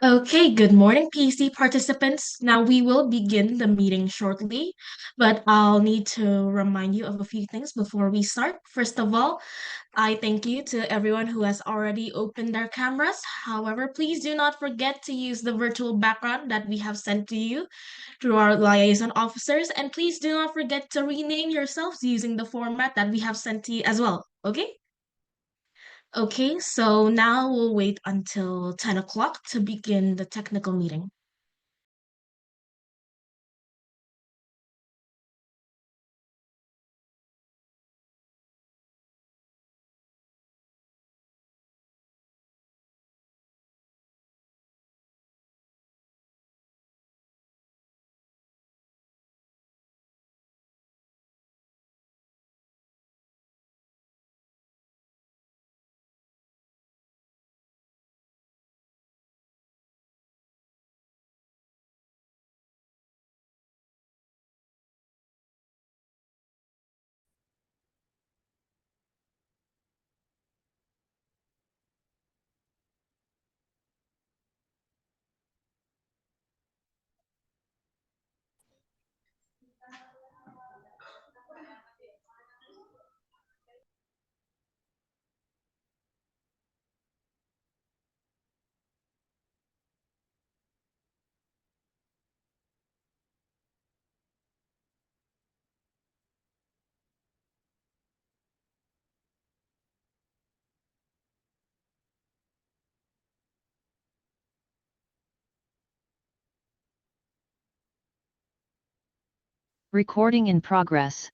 Okay, good morning, PC participants. Now we will begin the meeting shortly, but I'll need to remind you of a few things before we start. First of all, I thank you to everyone who has already opened their cameras. However, please do not forget to use the virtual background that we have sent to you through our liaison officers, and please do not forget to rename yourselves using the format that we have sent to you as well. Okay? Okay, so now we'll wait until 10 o'clock to begin the technical meeting. Recording in progress.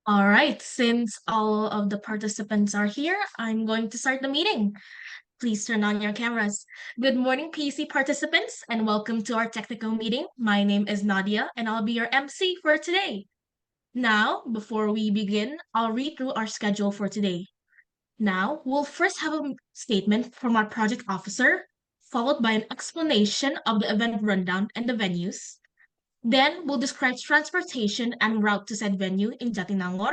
All right, since all of the participants are here, I'm going to start the meeting. Please turn on your cameras. Good morning, PC participants, and welcome to our technical meeting. My name is Nadia, and I'll be your MC for today. Now, before we begin, I'll read through our schedule for today. Now, we'll first have a statement from our project officer, followed by an explanation of the event rundown and the venues. Then, we'll describe transportation and route to said venue in Jatinangor.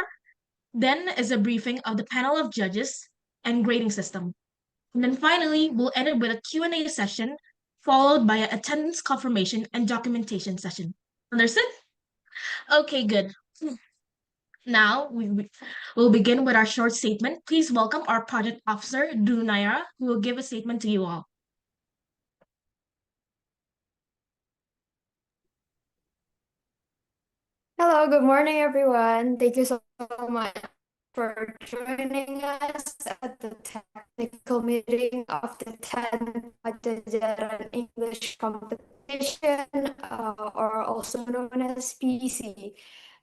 Then is a briefing of the panel of judges and grading system. And then finally, we'll end it with a Q&A session, followed by an attendance confirmation and documentation session. Understood? Okay, good. Now will begin with our short statement. Please welcome our project officer, Drew Naira, who will give a statement to you all. Hello, good morning, everyone. Thank you so much for joining us at the technical meeting of the 10th Padjadjaran English competition, or also known as PC.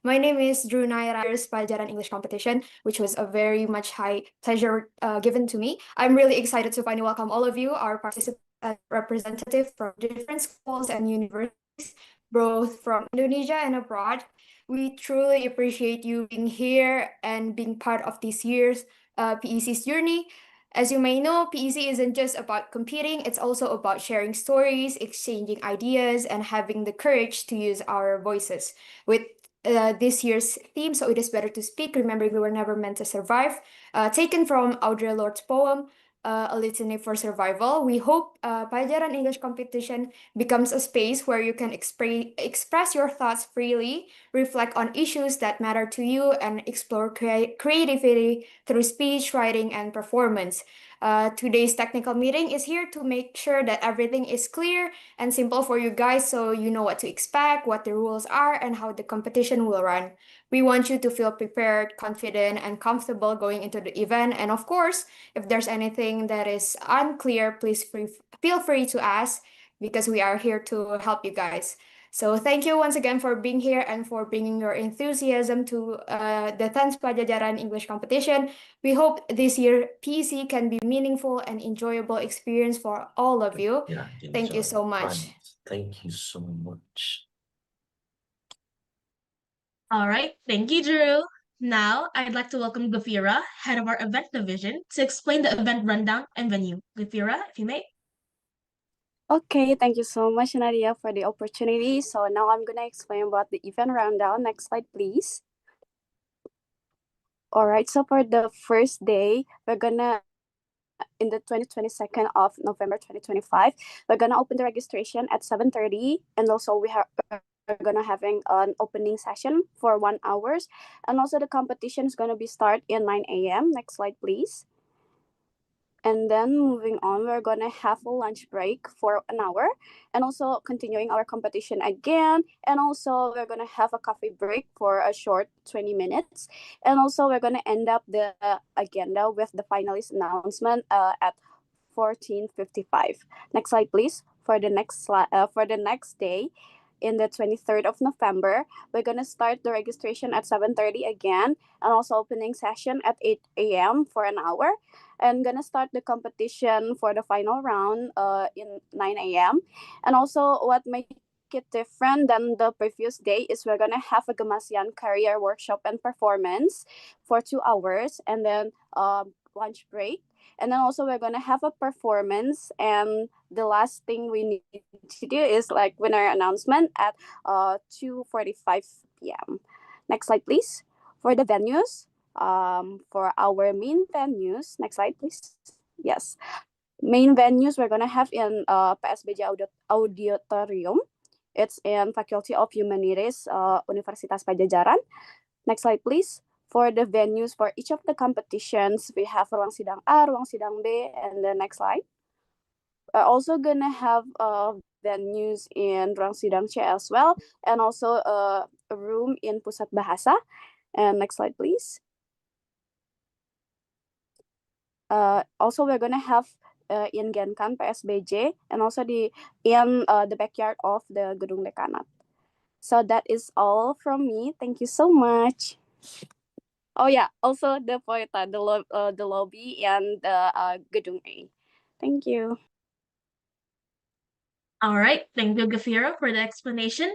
My name is Drew Naira's Padjadjaran English competition, which was a very much high pleasure given to me. I'm really excited to finally welcome all of you, our participants and representatives from different schools and universities, both from Indonesia and abroad. We truly appreciate you being here and being part of this year's PEC's journey. As you may know, PEC isn't just about competing, it's also about sharing stories, exchanging ideas, and having the courage to use our voices. With this year's theme, So It Is Better to Speak, Remembering We Were Never Meant to Survive, taken from Audre Lorde's poem, A Litany for Survival, we hope Pelajaran English competition becomes a space where you can express your thoughts freely, reflect on issues that matter to you, and explore creativity through speech, writing, and performance. Today's technical meeting is here to make sure that everything is clear and simple for you guys so you know what to expect, what the rules are, and how the competition will run. We want you to feel prepared, confident, and comfortable going into the event. And of course, if there's anything that is unclear, please feel free to ask because we are here to help you guys. So thank you once again for being here and for bringing your enthusiasm to the 10th Padjadjaran English competition. We hope this year PC can be meaningful and enjoyable experience for all of you. Yeah, Thank you so enjoy. much. Thank you so much. All right, thank you, Drew. Now, I'd like to welcome Gafira, head of our event division, to explain the event rundown and venue. Gafira, if you may. Okay, thank you so much, Nadia, for the opportunity. So now I'm going to explain about the event rundown. Next slide, please. All right, so for the first day, we're going to, in the 22nd of November 2025, we're going to open the registration at 7:30. And also we're going to having an opening session for 1 hour. And also the competition is going to be start in 9 a.m. Next slide, please. And then moving on, we're going to have a lunch break for an hour and also continuing our competition again. And also we're going to have a coffee break for a short 20 minutes. And also we're going to end up the agenda with the finalist announcement at 14:55. Next slide, please. For the next day, in the 23rd of November, we're going to start the registration at 7:30 again, and also opening session at 8 a.m. for an hour. And gonna start the competition for the final round in 9 a.m. And also what make it different than the previous day is we're gonna have a Gamasian career workshop and performance for 2 hours, and then lunch break. And then also we're gonna have a performance, and the last thing we need to do is like winner announcement at 2:45 p.m. Next slide, please. For the venues, for our main venues, next slide, please. Yes, main venues we're gonna have in PSBJ Auditorium. It's in Faculty of Humanities, Universitas Padjadjaran. Next slide, please. For the venues for each of the competitions, we have ruang sidang A, ruang sidang B, and the next slide. We're also gonna have venues in ruang sidang C as well, and also a room in Pusat Bahasa. And next slide, please. Also, we're gonna have in Genkan PSBJ and also in the backyard of the Gedung Dekanat. So that is all from me. Thank you so much. Oh yeah, also the Poeta, the lobby and the Gedung A. Thank you. All right, thank you, Gafira, for the explanation.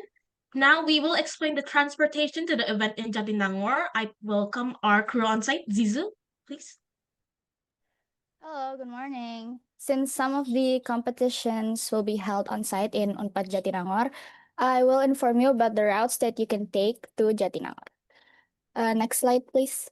Now we will explain the transportation to the event in Jatinangor. I welcome our crew on site. Zizu, please. Hello, good morning. Since some of the competitions will be held on site in Unpad Jatinangor, I will inform you about the routes that you can take to Jatinangor. Next slide, please.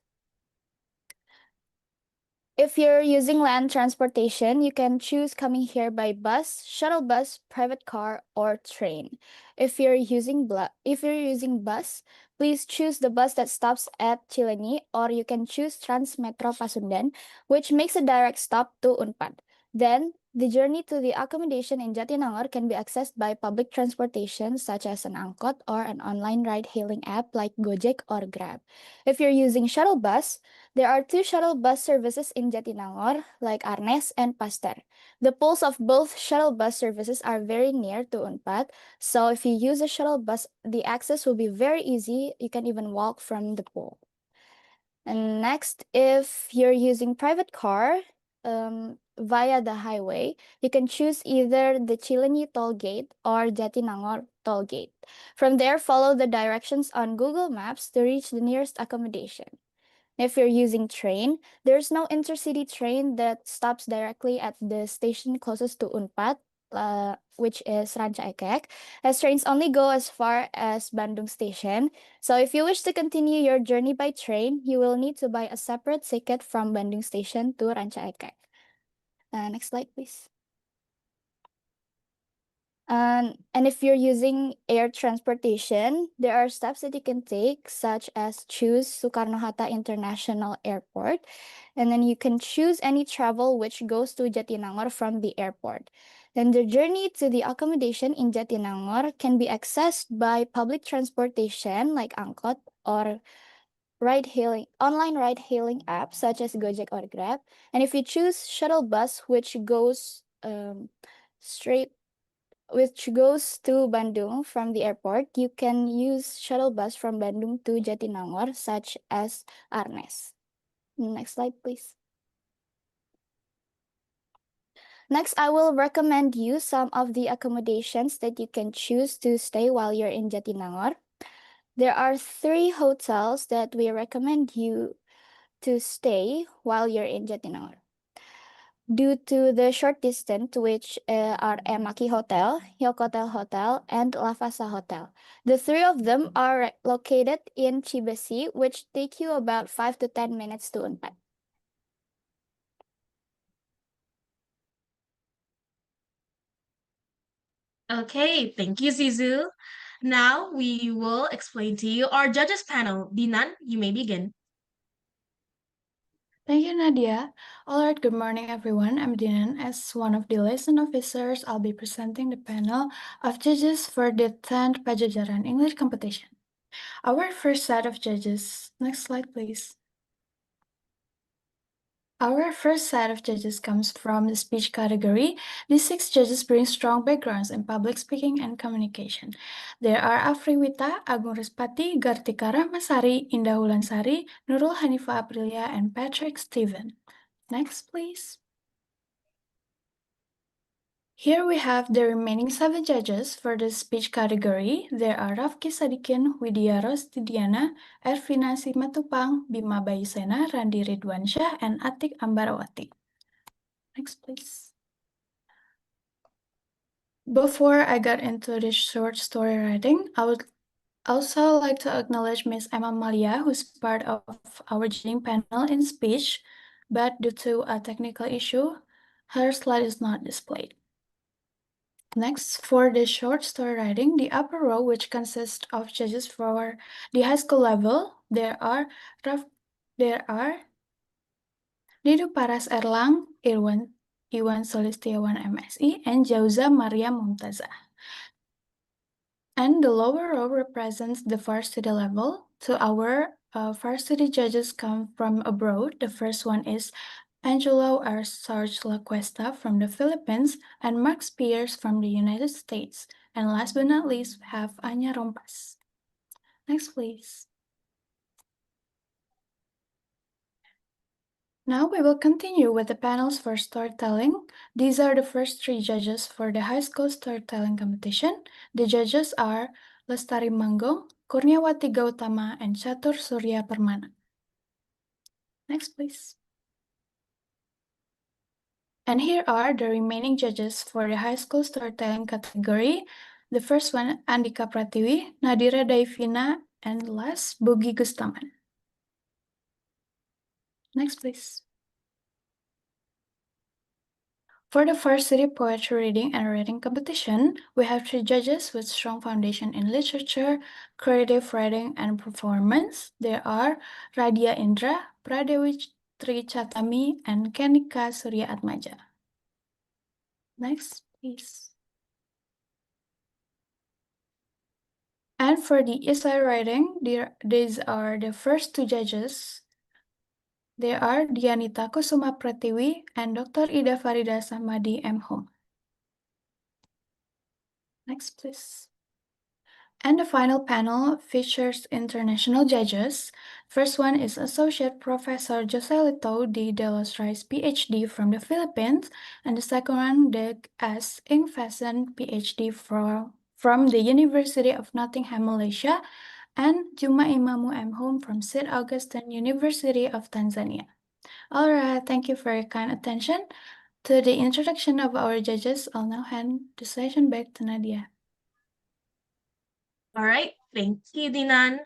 If you're using land transportation, you can choose coming here by bus, shuttle bus, private car, or train. If you're using bus, please choose the bus that stops at Cilenyi, or you can choose Transmetro Pasundan, which makes a direct stop to Unpad. Then, the journey to the accommodation in Jatinangor can be accessed by public transportation such as an angkot or an online ride-hailing app like Gojek or Grab. If you're using shuttle bus, there are two shuttle bus services in Jatinangor, like Arnes and Pasteur. The poles of both shuttle bus services are very near to Unpad, so if you use a shuttle bus, the access will be very easy. You can even walk from the pole. And next, if you're using private car via the highway, you can choose either the Cilenyi toll gate or Jatinangor toll gate. From there, follow the directions on Google Maps to reach the nearest accommodation. If you're using train, there's no intercity train that stops directly at the station closest to Unpad, which is Ranca Ekek, as trains only go as far as Bandung Station. So if you wish to continue your journey by train, you will need to buy a separate ticket from Bandung Station to Ranca Ekek. Next slide, please. And if you're using air transportation, there are steps that you can take, such as choose Soekarno-Hatta International Airport, and then you can choose any travel which goes to Jatinangor from the airport. Then the journey to the accommodation in Jatinangor can be accessed by public transportation like angkot or online ride-hailing apps such as Gojek or Grab. And if you choose shuttle bus, which goes straight to Bandung from the airport, you can use shuttle bus from Bandung to Jatinangor, such as Arnes. Next slide, please. Next, I will recommend you some of the accommodations that you can choose to stay while you're in Jatinangor. There are 3 hotels that we recommend you to stay while you're in Jatinangor. Due to the short distance, which are Emaki Hotel, Yokotel Hotel, and Lavasa Hotel. The 3 of them are located in Cibesi, which take you about 5 to 10 minutes to Unpad. Okay, thank you, Zizu. Now we will explain to you our judges panel. Dinan, you may begin. Thank you, Nadia. All right, good morning, everyone. I'm Dinan. As one of the liaison officers, I'll be presenting the panel of judges for the 10th Padjadjaran English competition. Our first set of judges, next slide, please. Our first set of judges comes from the speech category. These 6 judges bring strong backgrounds in public speaking and communication. There are Afriwita, Agung Rispati, Gartika Rahmasari, Indah Wulansari, Nurul Hanifa Aprilia, and Patrick Steven. Next, please. Here we have the remaining 7 judges for the speech category. There are Rafki Sadikin, Widya Rostidiana, Ervina Simatupang, Bima Bayusena, Randi Ridwansyah, and Atik Ambarawati. Next, please. Before I got into the short story writing, I would also like to acknowledge Ms. Emma Malia, who's part of our judging panel in speech, but due to a technical issue, her slide is not displayed. Next, for the short story writing, the upper row, which consists of judges for the high school level, there are Nidu Paras Erlang, Iwan Solistiawan MSI, and Jauza Maria Mumtaza. And the lower row represents the varsity level. To our varsity judges come from abroad. The first one is Angelo R. Sarge La Cuesta from the Philippines, and Max Pierce from the United States. And last but not least, we have Anya Rompas. Next, please. Now we will continue with the panels for storytelling. These are the first three judges for the high school storytelling competition. The judges are Lestari Manggo, Kurniawati Gautama, and Catur Surya Permana. Next, please. And here are the remaining judges for the high school storytelling category. The first one, Andika Pratiwi, Nadira Daivina, and last, Bugi Gustaman. Next, please. For the varsity poetry reading and writing competition, we have three judges with strong foundation in literature, creative writing, and performance. They are Radia Indra, Pradewi Trichatami, and Kenika Surya Atmaja. Next, please. And for the essay writing, these are the first two judges. They are Dianita Kusuma Pratiwi and Dr. Ida Farida Samadi M. Home. Next, please. And the final panel features international judges. First one is Associate Professor Joselito de los Reyes, PhD from the Philippines, and the second one, Dirk S. Ingvason, PhD from the University of Nottingham, Malaysia, and Juma Imamu M. Home from St. Augustine University of Tanzania. All right, thank you for your kind attention. To the introduction of our judges, I'll now hand the session back to Nadia. All right, thank you, Dinan.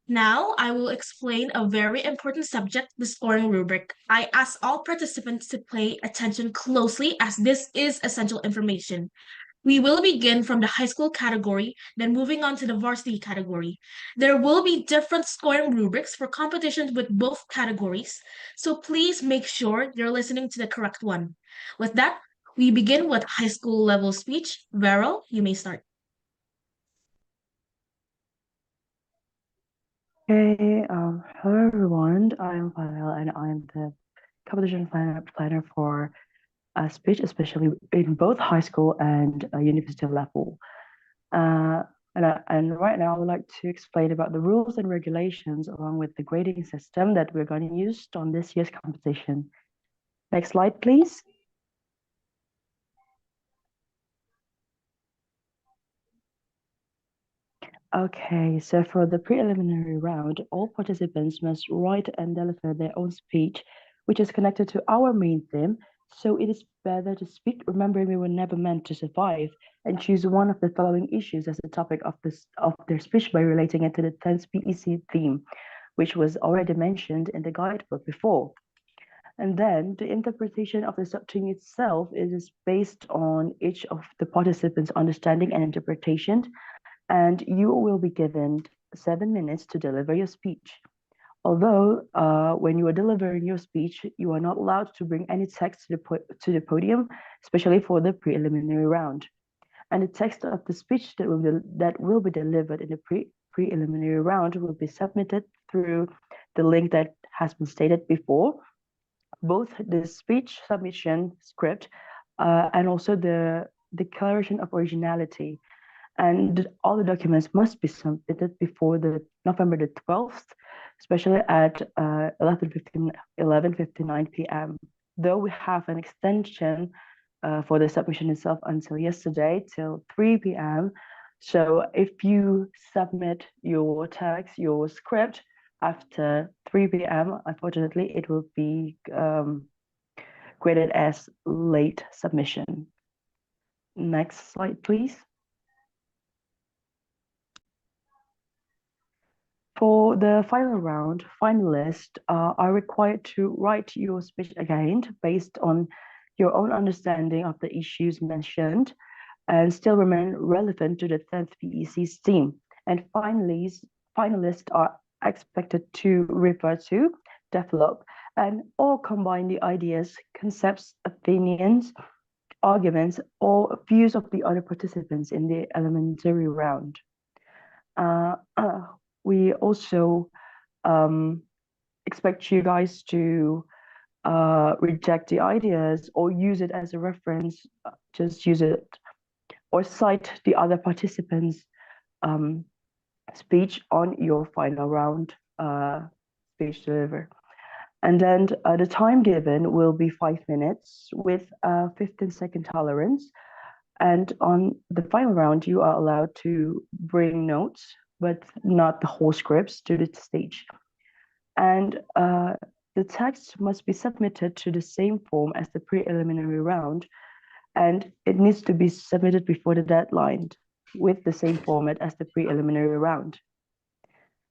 Now I will explain a very important subject, the scoring rubric. I ask all participants to pay attention closely as this is essential information. We will begin from the high school category, then moving on to the varsity category. There will be different scoring rubrics for competitions with both categories, so please make sure you're listening to the correct one. With that, we begin with high school level speech. Vero, you may start. Hey, hello everyone. I'm Pavel and I'm the competition planner for speech, especially in both high school and university level. And right now I would like to explain about the rules and regulations along with the grading system that we're going to use on this year's competition. Next slide, please. Okay, so for the preliminary round, all participants must write and deliver their own speech, which is connected to our main theme. So it is better to speak, remembering we were never meant to survive, and choose one of the following issues as the topic of their speech by relating it to the 10th PEC theme, which was already mentioned in the guidebook before. And then the interpretation of the subtheme itself is based on each of the participants' understanding and interpretation, and you will be given 7 minutes to deliver your speech. Although when you are delivering your speech, you are not allowed to bring any text to the podium, especially for the preliminary round. And the text of the speech that will be delivered in the preliminary round will be submitted through the link that has been stated before, both the speech submission script and also the declaration of originality. And all the documents must be submitted before the November the 12th, especially at 11:59 p.m. Though we have an extension for the submission itself until yesterday till 3 p.m. So if you submit your text, your script after 3 p.m., unfortunately, it will be graded as late submission. Next slide, please. For the final round, finalists are required to write your speech again based on your own understanding of the issues mentioned and still remain relevant to the 10th PEC's theme. And finalists are expected to refer to, develop, and or combine the ideas, concepts, opinions, arguments, or views of the other participants in the elementary round. We also expect you guys to reject the ideas or use it as a reference, just use it or cite the other participants' speech on your final round speech delivery. And then the time given will be 5 minutes with a 15-second tolerance. And on the final round, you are allowed to bring notes, but not the whole scripts to the stage. And the text must be submitted to the same form as the preliminary round, and it needs to be submitted before the deadline with the same format as the preliminary round.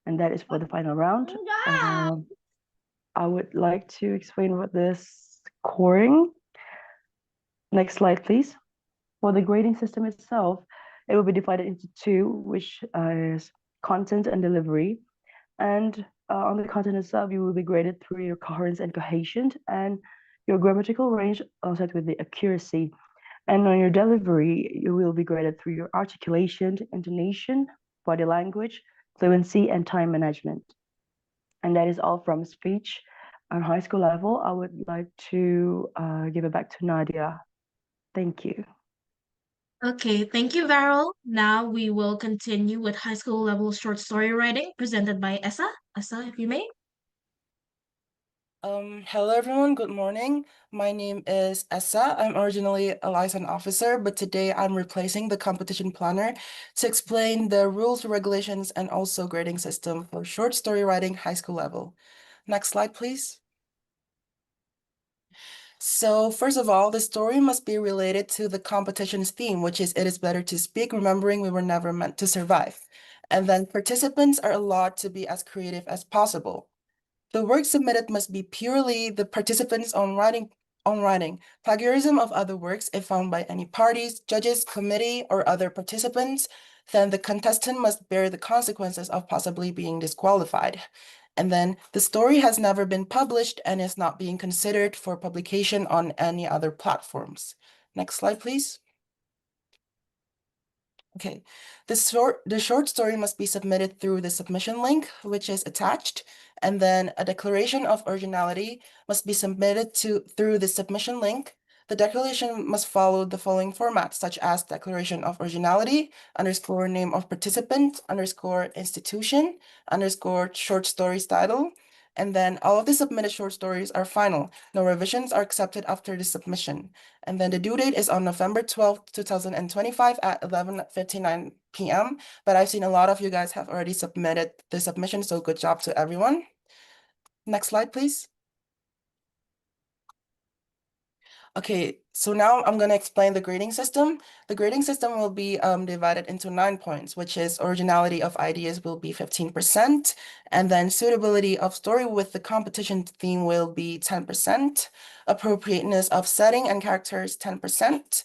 And that is for the final round. I would like to explain what this scoring. Next slide, please. For the grading system itself, it will be divided into two, which is content and delivery. And on the content itself, you will be graded through your coherence and cohesion and your grammatical range, also with the accuracy. And on your delivery, you will be graded through your articulation, intonation, body language, fluency, and time management. And that is all from speech. On high school level, I would like to give it back to Nadia. Thank you. Okay, thank you, Varel. Now we will continue with high school level short story writing presented by Essa. Essa, if you may. Hello everyone, good morning. My name is Essa. I'm originally a liaison officer, but today I'm replacing the competition planner to explain the rules, regulations, and also grading system for short story writing high school level. Next slide, please. So first of all, the story must be related to the competition's theme, which is it is better to speak, remembering we were never meant to survive. And then participants are allowed to be as creative as possible. The work submitted must be purely the participant's own writing. Plagiarism of other works, if found by any parties, judges, committee, or other participants, then the contestant must bear the consequences of possibly being disqualified. And then the story has never been published and is not being considered for publication on any other platforms. Next slide, please. Okay, the short story must be submitted through the submission link, which is attached, and then a declaration of originality must be submitted through the submission link. The declaration must follow the following format, such as declaration of originality, underscore name of participant, underscore institution, underscore short story's title, and then all of the submitted short stories are final. No revisions are accepted after the submission. And then the due date is on November 12th, 2025 at 11:59 p.m. But I've seen a lot of you guys have already submitted the submission, so good job to everyone. Next slide, please. Okay, so now I'm going to explain the grading system. The grading system will be divided into 9 points, which is originality of ideas will be 15%, and then suitability of story with the competition theme will be 10%, appropriateness of setting and characters 10%,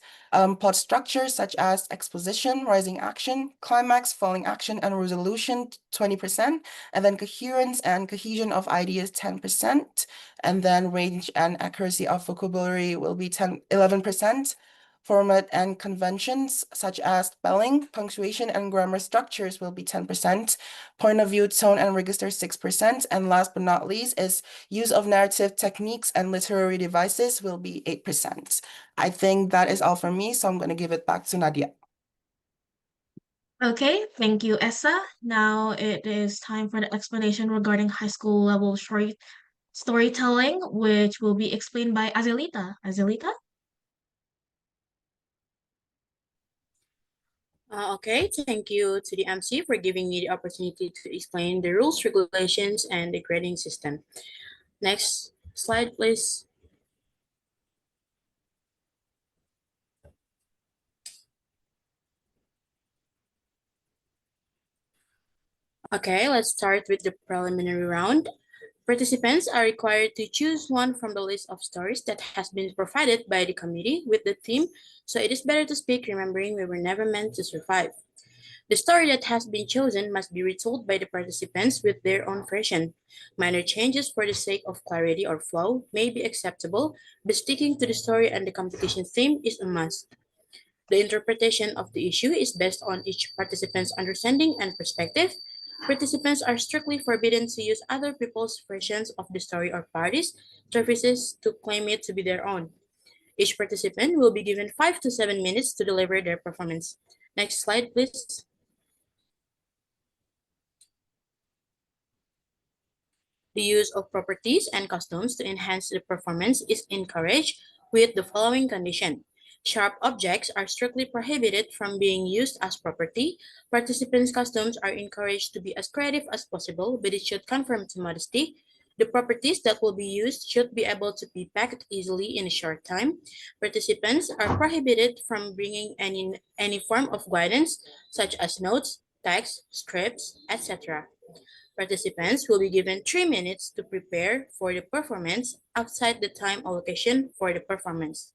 plot structures such as exposition, rising action, climax, falling action, and resolution 20%, and then coherence and cohesion of ideas 10%, and then range and accuracy of vocabulary will be 11%. Format and conventions such as spelling, punctuation, and grammar structures will be 10%. Point of view, tone, and register 6%. And last but not least is use of narrative techniques and literary devices will be 8%. I think that is all from me, so I'm going to give it back to Nadia. Okay, thank you, Essa. Now it is time for the explanation regarding high school level short storytelling, which will be explained by Azelita. Azelita? Okay, thank you to the MC for giving me the opportunity to explain the rules, regulations, and the grading system. Next slide, please. Okay, let's start with the preliminary round. Participants are required to choose one from the list of stories that has been provided by the committee with the theme, so it is better to speak, remembering we were never meant to survive. The story that has been chosen must be retold by the participants with their own version. Minor changes for the sake of clarity or flow may be acceptable, but sticking to the story and the competition theme is a must. The interpretation of the issue is based on each participant's understanding and perspective. Participants are strictly forbidden to use other people's versions of the story or parties' services to claim it to be their own. Each participant will be given 5 to 7 minutes to deliver their performance. Next slide, please. The use of properties and customs to enhance the performance is encouraged with the following condition. Sharp objects are strictly prohibited from being used as property. Participants' customs are encouraged to be as creative as possible, but it should conform to modesty. The properties that will be used should be able to be packed easily in a short time. Participants are prohibited from bringing any form of guidance, such as notes, text, scripts, etc. Participants will be given 3 minutes to prepare for the performance outside the time allocation for the performance.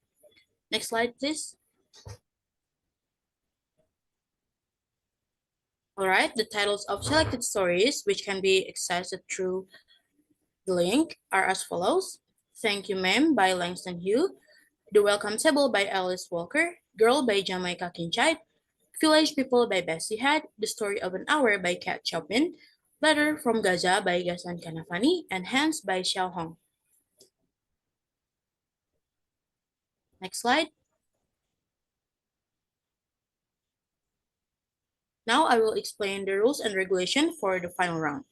Next slide, please. All right, the titles of selected stories, which can be accessed through the link, are as follows. Thank You Ma'am by Langston Hugh, The Welcome Table by Alice Walker, Girl by Jamaica Kincaid, Village People by Bessie Had, The Story of an Hour by Kat Chopin, Letter from Gaza by Ghassan Kanafani, and Hands by Xiao Hong. Next slide. Now I will explain the rules and regulation for the final round.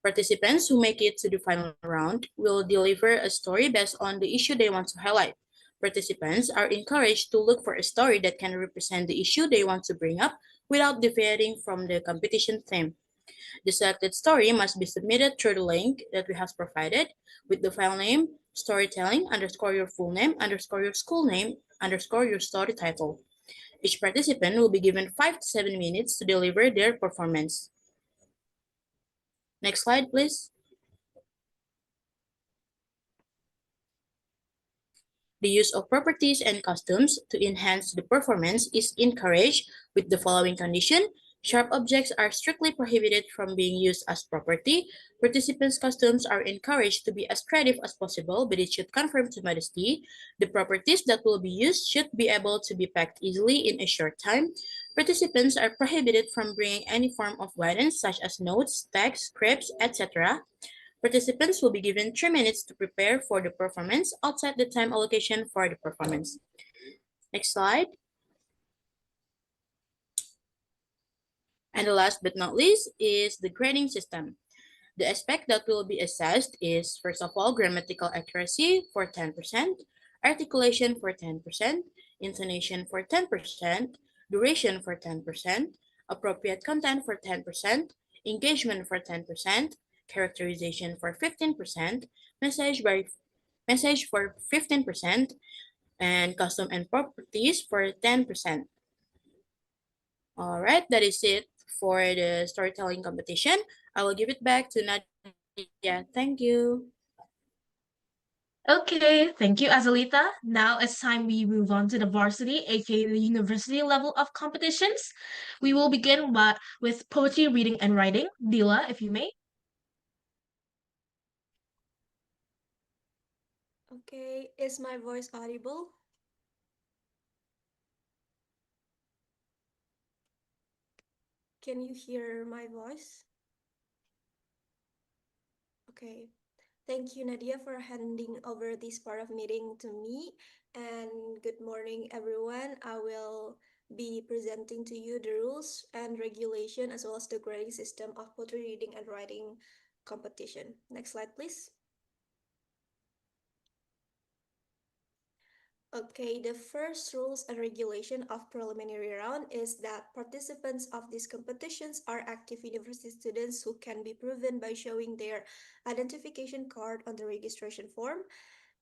Participants who make it to the final round will deliver a story based on the issue they want to highlight. Participants are encouraged to look for a story that can represent the issue they want to bring up without deviating from the competition theme. The selected story must be submitted through the link that we have provided with the file name storytelling underscore your full name underscore your school name underscore your story title. Each participant will be given 5 to 7 minutes to deliver their performance. Next slide, please. The use of properties and costumes to enhance the performance is encouraged with the following condition. Sharp objects are strictly prohibited from being used as property. Participants' costumes are encouraged to be as creative as possible, but it should conform to modesty. The properties that will be used should be able to be packed easily in a short time. Participants are prohibited from bringing any form of guidance such as notes, text, scripts, etc. Participants will be given 3 minutes to prepare for the performance outside the time allocation for the performance. Next slide. And the last but not least is the grading system. The aspect that will be assessed is, first of all, grammatical accuracy for 10%, articulation for 10%, intonation for 10%, duration for 10%, appropriate content for 10%, engagement for 10%, characterization for 15%, message for 15%, and custom and properties for 10%. All right, that is it for the storytelling competition. I will give it back to Nadia. Thank you. Okay, thank you, Azalita. Now it's time we move on to the varsity, aka the university level of competitions. We will begin with poetry, reading, and writing. Dila, if you may. Okay, is my voice audible? Can you hear my voice? Okay. Thank you, Nadia, for handing over this part of meeting to me. And good morning, everyone. I will be presenting to you the rules and regulation as well as the grading system of poetry reading and writing competition. Next slide, please. Okay, the first rules and regulation of preliminary round is that participants of these competitions are active university students who can be proven by showing their identification card on the registration form.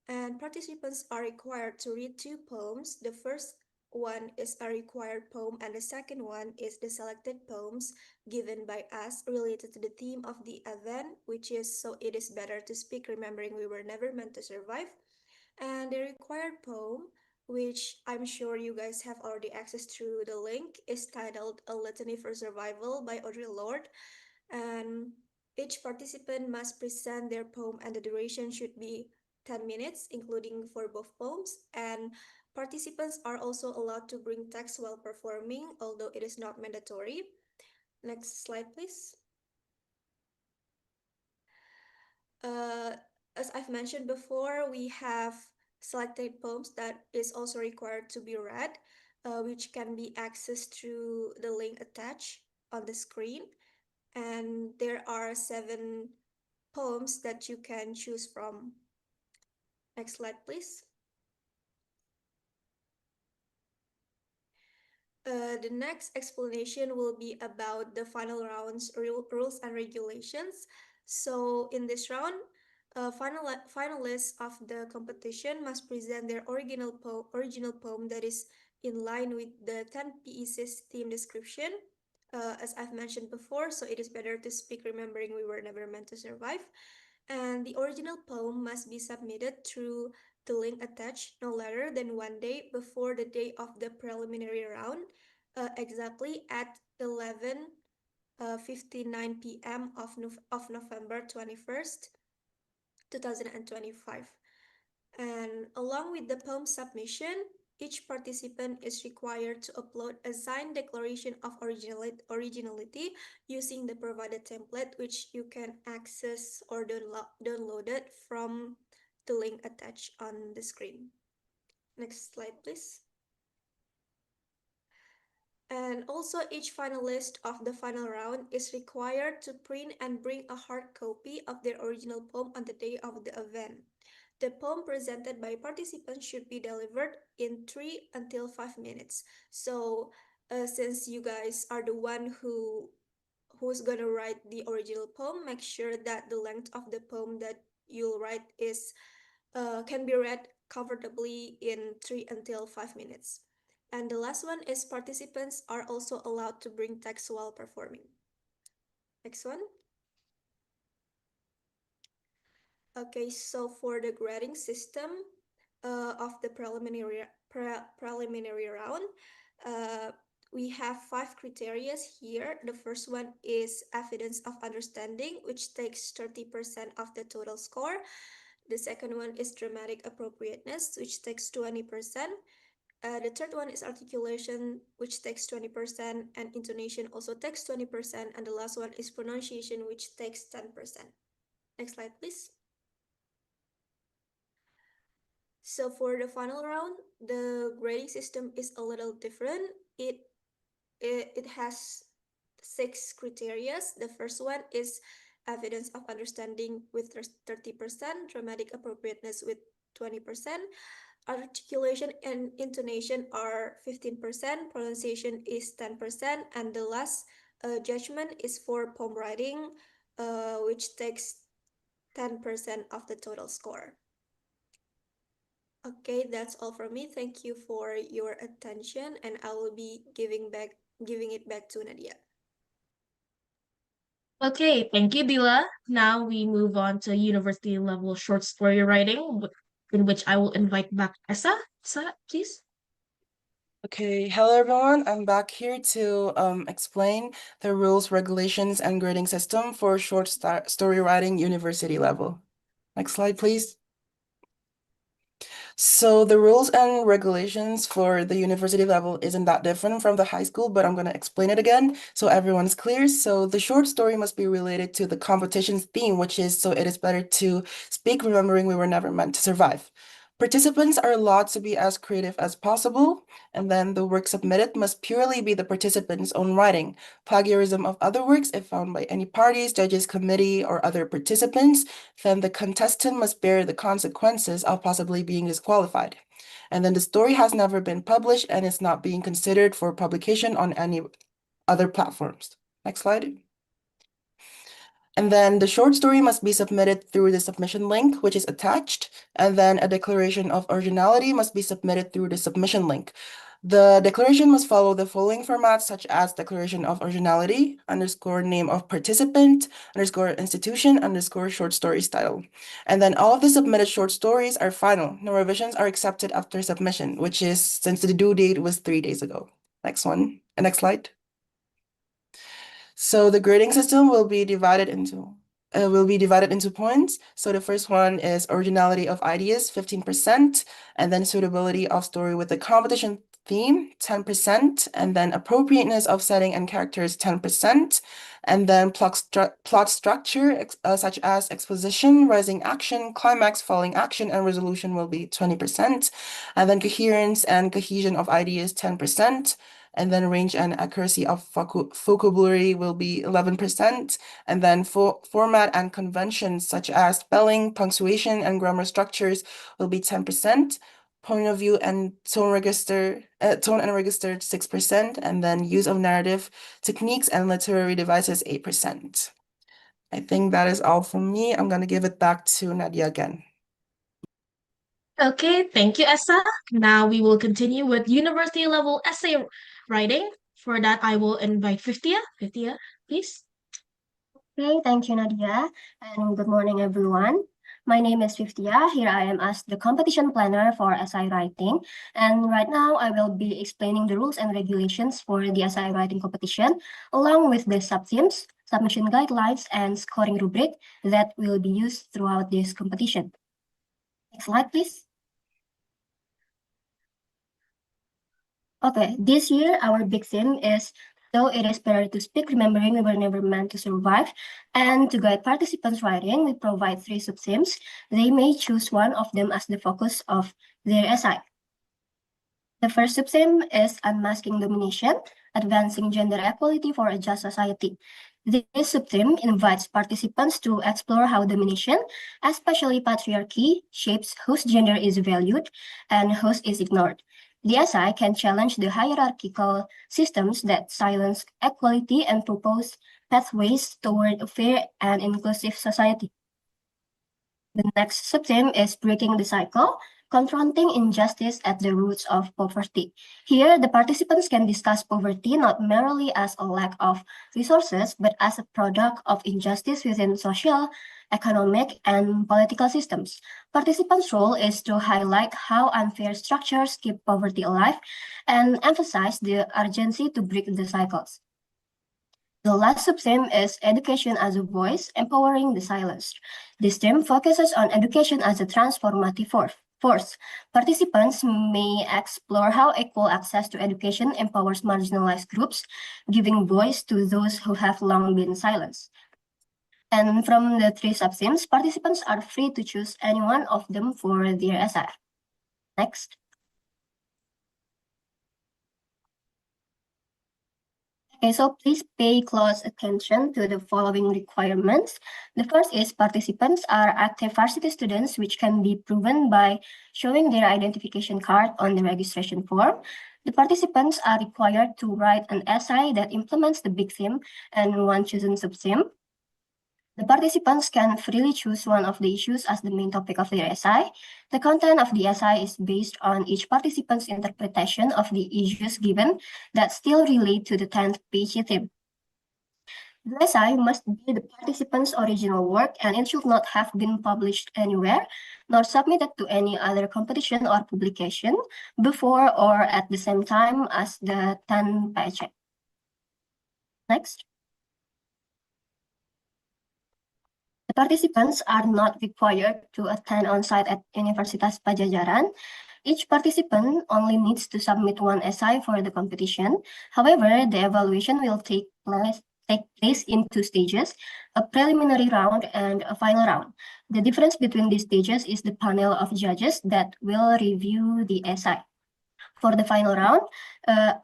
And participants are required to read 2 poems. The first one is a required poem, and the second one is the selected poems given by us related to the theme of the event, which is So It Is Better to Speak, Remembering We Were Never Meant to Survive. And the required poem, which I'm sure you guys have already accessed through the link, is titled A Litany for Survival by Audre Lorde. And each participant must present their poem, and the duration should be 10 minutes, including for both poems. And participants are also allowed to bring text while performing, although it is not mandatory. Next slide, please. As I've mentioned before, we have selected poems that is also required to be read, which can be accessed through the link attached on the screen. And there are 7 poems that you can choose from. Next slide, please. The next explanation will be about the final round's rules and regulations. So in this round, finalists of the competition must present their original poem that is in line with the 10 pieces theme description. As I've mentioned before, so it is better to speak remembering we were never meant to survive. And the original poem must be submitted through the link attached no later than 1 day before the day of the preliminary round, exactly at 11:59 p.m. of November 21st, 2025. And along with the poem submission, each participant is required to upload a signed declaration of originality using the provided template, which you can access or download it from the link attached on the screen. Next slide, please. And also, each finalist of the final round is required to print and bring a hard copy of their original poem on the day of the event. The poem presented by participants should be delivered in 3 until 5 minutes. So, since you guys are the one who's gonna write the original poem, make sure that the length of the poem that you'll write is can be read comfortably in 3 until 5 minutes. And the last one is participants are also allowed to bring text while performing. Next one. Okay, so for the grading system of the preliminary round, we have 5 criteria here. The first one is evidence of understanding, which takes 30% of the total score. The second one is dramatic appropriateness, which takes 20%. The third one is articulation, which takes 20%, and intonation also takes 20%. And the last one is pronunciation, which takes 10%. Next slide, please. So for the final round, the grading system is a little different. It has 6 criteria. The first one is evidence of understanding with 30%, dramatic appropriateness with 20%, articulation and intonation are 15%, pronunciation is 10%, and the last judgment is for poem writing, which takes 10% of the total score. Okay, that's all from me. Thank you for your attention, and I will be giving it back to Nadia. Okay, thank you, Dila. Now we move on to university level short story writing, in which I will invite back Essa. Essa, please. Okay, hello everyone. I'm back here to explain the rules, regulations, and grading system for short story writing university level. Next slide, please. So the rules and regulations for the university level isn't that different from the high school, but I'm going to explain it again so everyone's clear. So the short story must be related to the competition's theme, which is so it is better to speak remembering we were never meant to survive. Participants are allowed to be as creative as possible, and then the work submitted must purely be the participant's own writing. Plagiarism of other works, if found by any parties, judges, committee, or other participants, then the contestant must bear the consequences of possibly being disqualified. And then the story has never been published and is not being considered for publication on any other platforms. Next slide. And then the short story must be submitted through the submission link, which is attached. And then a declaration of originality must be submitted through the submission link. The declaration must follow the following formats, such as declaration of originality, underscore name of participant, underscore institution, underscore short story style. And then all of the submitted short stories are final. No revisions are accepted after submission, which is since the due date was 3 days ago. Next one, next slide. So the grading system will be divided into points. So the first one is originality of ideas, 15%, and then suitability of story with the competition theme, 10%, and then appropriateness of setting and characters, 10%, and then plot structure, such as exposition, rising action, climax, falling action, and resolution will be 20%, and then coherence and cohesion of ideas, 10%, and then range and accuracy of vocabulary will be 11%, and then format and conventions such as spelling, punctuation, and grammar structures will be 10%. Point of view and tone and register 6%, and then use of narrative techniques and literary devices 8%. I think that is all from me. I'm gonna give it back to Nadia again. Okay, thank you, Essa. Now we will continue with university level essay writing. For that, I will invite Fiftia. Fiftia, please. Okay, thank you, Nadia, and good morning, everyone. My name is Fiftia. Here I am as the competition planner for essay writing, and right now I will be explaining the rules and regulations for the essay writing competition, along with the sub-themes, submission guidelines, and scoring rubric that will be used throughout this competition. Next slide, please. Okay, this year our big theme is "Though it is better to speak, remembering we were never meant to survive." And to guide participants' writing, we provide 3 sub-themes. They may choose one of them as the focus of their essay. The first sub-theme is Unmasking Domination, Advancing Gender Equality for a Just Society. This sub-theme invites participants to explore how domination, especially patriarchy, shapes whose gender is valued and whose is ignored. The essay can challenge the hierarchical systems that silence equality and propose pathways toward a fair and inclusive society. The next sub-theme is Breaking the Cycle, Confronting Injustice at the Roots of Poverty. Here, the participants can discuss poverty not merely as a lack of resources, but as a product of injustice within social, economic, and political systems. Participants' role is to highlight how unfair structures keep poverty alive and emphasize the urgency to break the cycles. The last sub-theme is Education as a Voice, Empowering the Silenced. This theme focuses on education as a transformative force. Participants may explore how equal access to education empowers marginalized groups, giving voice to those who have long been silenced. And from the 3 sub-themes, participants are free to choose any one of them for their essay. Next. Okay, so please pay close attention to the following requirements. The first is participants are active varsity students, which can be proven by showing their identification card on the registration form. The participants are required to write an essay that implements the big theme and one chosen sub-theme. The participants can freely choose one of the issues as the main topic of their essay. The content of the essay is based on each participant's interpretation of the issues given that still relate to the 10th page theme. The essay must be the participant's original work, and it should not have been published anywhere, nor submitted to any other competition or publication before or at the same time as the 10 page. Next. The participants are not required to attend on-site at Universitas Padjadjaran. Each participant only needs to submit one essay for the competition. However, the evaluation will take place in 2 stages, a preliminary round and a final round. The difference between these stages is the panel of judges that will review the essay. For the final round,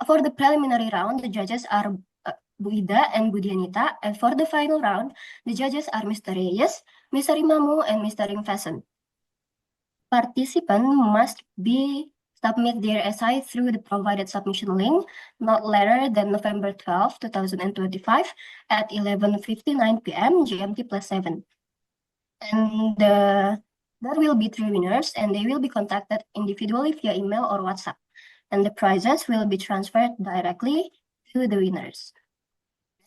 for the preliminary round, the judges are Bu Ida and Bu Dianita, and for the final round, the judges are Mr. Reyes, Mr. Imamu, and Mr. Infason. Participants must submit their essay through the provided submission link not later than November 12, 2025 at 11:59 p.m. GMT +7. And there will be 3 winners, and they will be contacted individually via email or WhatsApp. And the prizes will be transferred directly to the winners.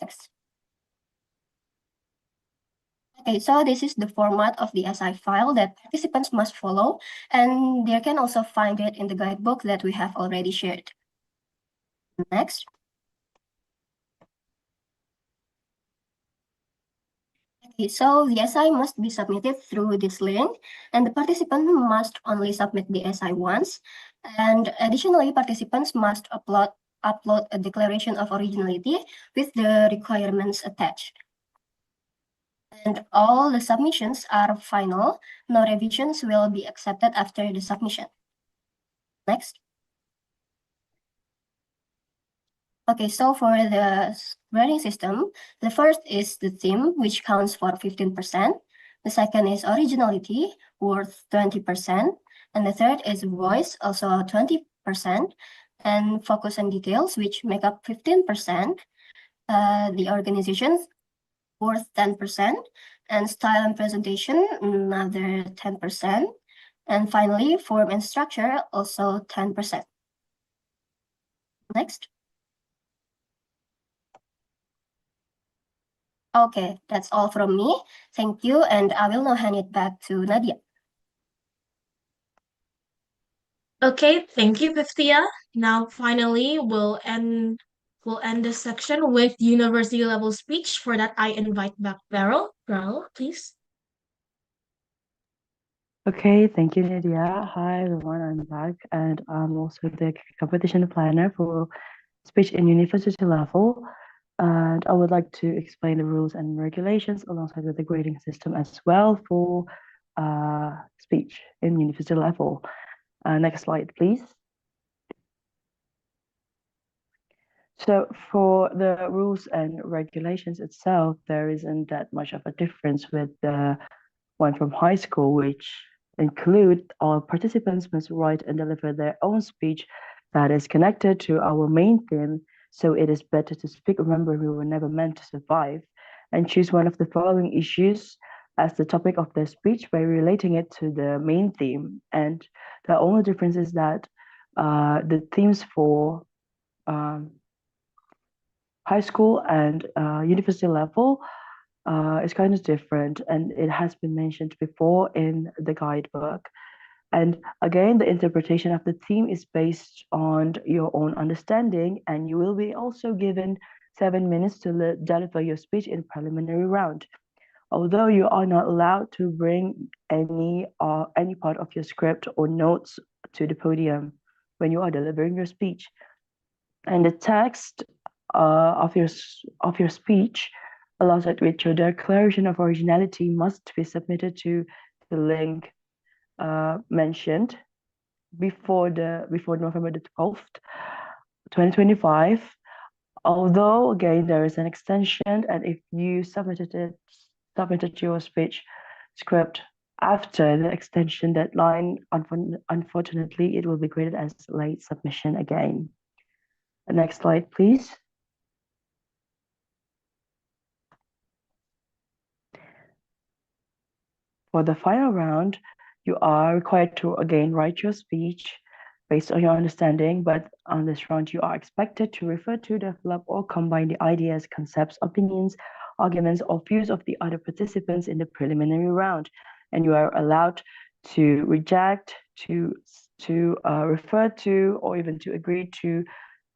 Next. Okay, so this is the format of the essay file that participants must follow, and they can also find it in the guidebook that we have already shared. Next. Okay, so the essay must be submitted through this link, and the participant must only submit the essay once. And additionally, participants must upload a declaration of originality with the requirements attached. And all the submissions are final. No revisions will be accepted after the submission. Next. Okay, so for the grading system, the first is the theme, which counts for 15%. The second is originality, worth 20%. And the third is voice, also 20%. And focus and details, which make up 15%. The organizations, worth 10%. And style and presentation, another 10%. And finally, form and structure, also 10%. Next. Okay, that's all from me. Thank you, and I will now hand it back to Nadia. Okay, thank you, Piftia. Now, finally, we'll end this section with university level speech. For that, I invite back Beryl. Beryl, please. Okay, thank you, Nadia. Hi, everyone. I'm back, and I'm also the competition planner for speech in university level. And I would like to explain the rules and regulations alongside with the grading system as well for speech in university level. Next slide, please. So for the rules and regulations itself, there isn't that much of a difference with the one from high school, which include all participants must write and deliver their own speech that is connected to our main theme. So it is better to speak, remember we were never meant to survive, and choose one of the following issues as the topic of their speech by relating it to the main theme. And the only difference is that the themes for high school and university level is kind of different, and it has been mentioned before in the guidebook. And again, the interpretation of the theme is based on your own understanding, and you will be also given 7 minutes to deliver your speech in preliminary round. Although you are not allowed to bring any part of your script or notes to the podium when you are delivering your speech. And the text of your speech, alongside with your declaration of originality, must be submitted to the link mentioned before November the 12th, 2025. Although again there is an extension, and if you submitted your speech script after the extension deadline, unfortunately it will be graded as late submission again. Next slide, please. For the final round, you are required to again write your speech based on your understanding, but on this round, you are expected to refer to, develop, or combine the ideas, concepts, opinions, arguments, or views of the other participants in the preliminary round. And you are allowed to reject, to refer to, or even to agree to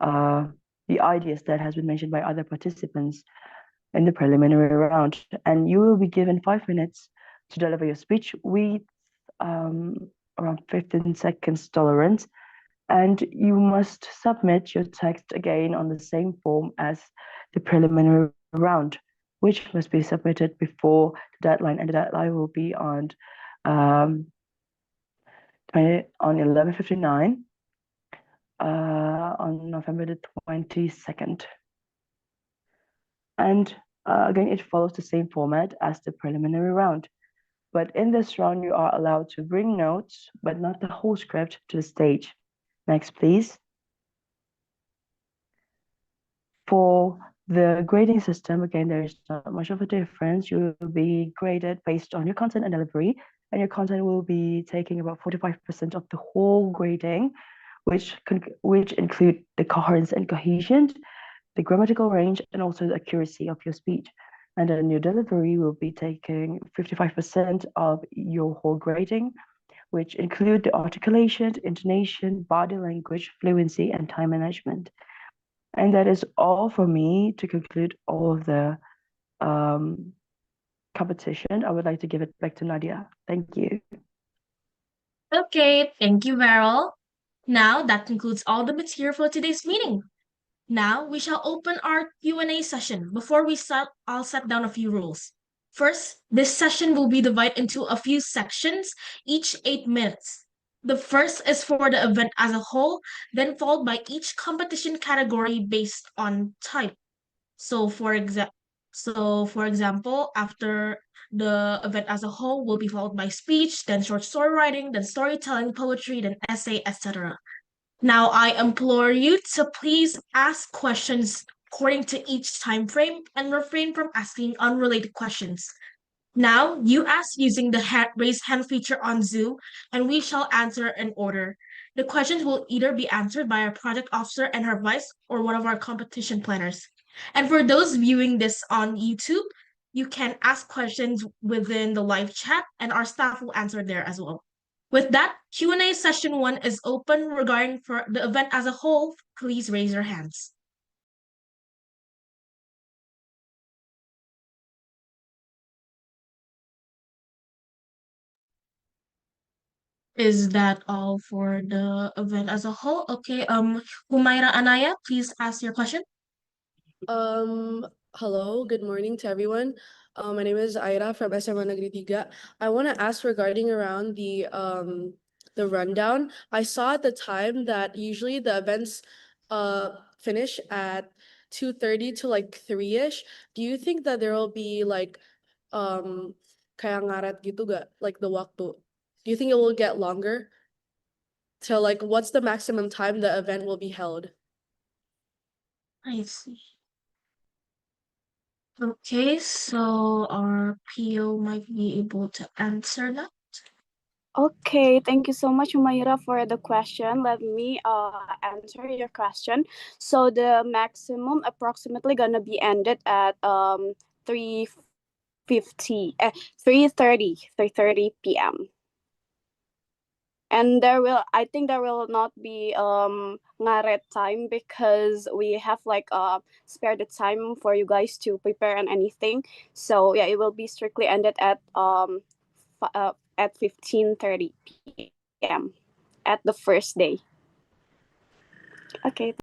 the ideas that has been mentioned by other participants in the preliminary round. And you will be given 5 minutes to deliver your speech with around 15 seconds tolerance. And you must submit your text again on the same form as the preliminary round, which must be submitted before the deadline. And the deadline will be on 11:59 on November the 22nd. And again, it follows the same format as the preliminary round. But in this round, you are allowed to bring notes, but not the whole script, to the stage. Next, please. For the grading system, again, there is not much of a difference. You will be graded based on your content and delivery, and your content will be taking about 45% of the whole grading, which include the coherence and cohesion, the grammatical range, and also the accuracy of your speech. And then your delivery will be taking 55% of your whole grading, which include the articulation, intonation, body language, fluency, and time management. And that is all for me to conclude all of the competition. I would like to give it back to Nadia. Thank you. Okay, thank you, Beryl. Now that concludes all the material for today's meeting. Now we shall open our Q&A session. Before we start, I'll set down a few rules. First, this session will be divided into a few sections, each 8 minutes. The first is for the event as a whole, then followed by each competition category based on type. So for example, after the event as a whole will be followed by speech, then short story writing, then storytelling, poetry, then essay, etc. Now I implore you to please ask questions according to each time frame and refrain from asking unrelated questions. Now you ask using the raise hand feature on Zoom, and we shall answer in order. The questions will either be answered by our project officer and her vice or one of our competition planners. And for those viewing this on YouTube, you can ask questions within the live chat and our staff will answer there as well. With that, Q&A session 1 is open regarding for the event as a whole. Please raise your hands. Is that all for the event as a whole? Okay, Humaira Anaya, please ask your question. Hello, good morning to everyone. My name is Aira from SMA Negeri 3. I want to ask regarding around the rundown. I saw at the time that usually the events finish at 2:30 to like 3-ish. Do you think that there will be like kayak ngaret gitu gak? Like the waktu. Do you think it will get longer? So like what's the maximum time the event will be held? I see. Okay, so our PO might be able to answer that. Okay, thank you so much, Umaira, for the question. Let me answer your question. So the maximum approximately gonna be ended at 3:30 p.m. And I think there will not be ngaret time because we have like spare the time for you guys to prepare and anything. So yeah, it will be strictly ended at 15:30 p.m. at the first day. Okay.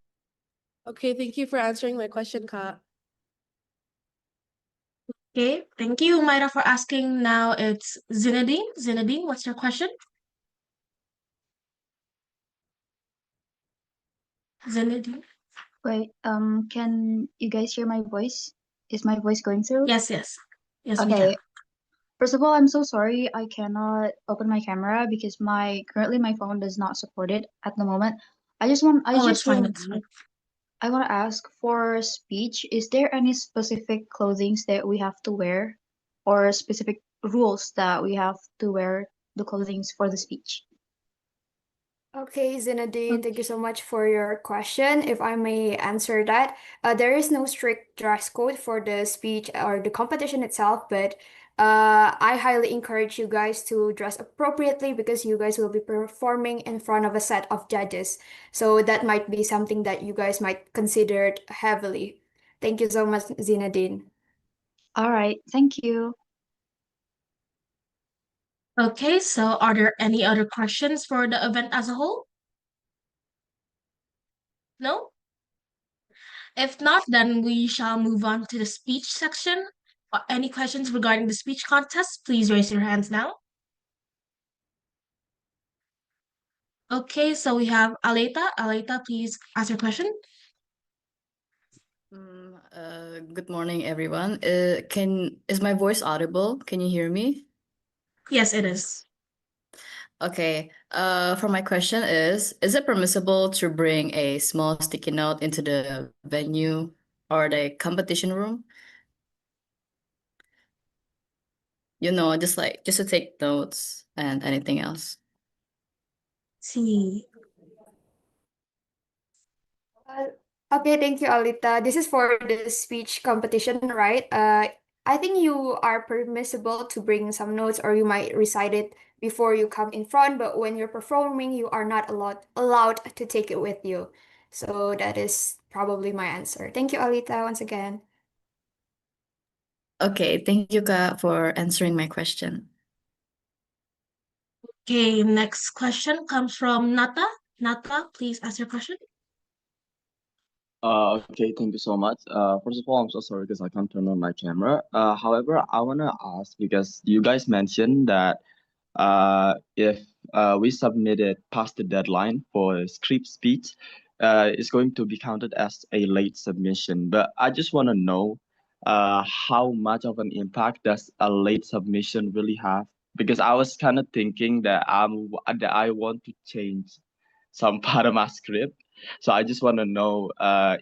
Okay, thank you for answering my question, Ka. Okay, thank you, Humaira, for asking. Now it's Zinedine. Zinedine, what's your question? Zinedine? Wait, can you guys hear my voice? Is my voice going through? Yes, yes. Yes, we can. Okay. First of all, I'm so sorry I cannot open my camera because currently my phone does not support it at the moment. I It's fine, it's fine. I want to ask for speech, is there any specific clothings that we have to wear or specific rules that we have to wear the clothings for the speech? Okay, Zinedine, thank you so much for your question. If I may answer that, there is no strict dress code for the speech or the competition itself, but I highly encourage you guys to dress appropriately because you guys will be performing in front of a set of judges. So that might be something that you guys might consider heavily. Thank you so much, Zinedine. All right, thank you. Okay, so are there any other questions for the event as a whole? No? If not, then we shall move on to the speech section. Any questions regarding the speech contest? Please raise your hands now. Okay, so we have Aleta. Aleta, please ask your question. Good morning, everyone. Is my voice audible? Can you hear me? Yes, it is. Okay. For my question is it permissible to bring a small sticky note into the venue or the competition room? You know, just to take notes and anything else. See. Okay, thank you, Alita. This is for the speech competition, right? I think you are permissible to bring some notes or you might recite it before you come in front, but when you're performing, you are not allowed to take it with you. So that is probably my answer. Thank you, Alita, once again. Okay, thank you, Ka, for answering my question. Okay, next question comes from Nata. Nata, please ask your question. Okay, thank you so much. First of all, I'm so sorry because I can't turn on my camera. However, I wanna ask because you guys mentioned that if we submitted past the deadline for script speech, it's going to be counted as a late submission. But I just want to know how much of an impact does a late submission really have? Because I was kind of thinking that I want to change some part of my script. So I just want to know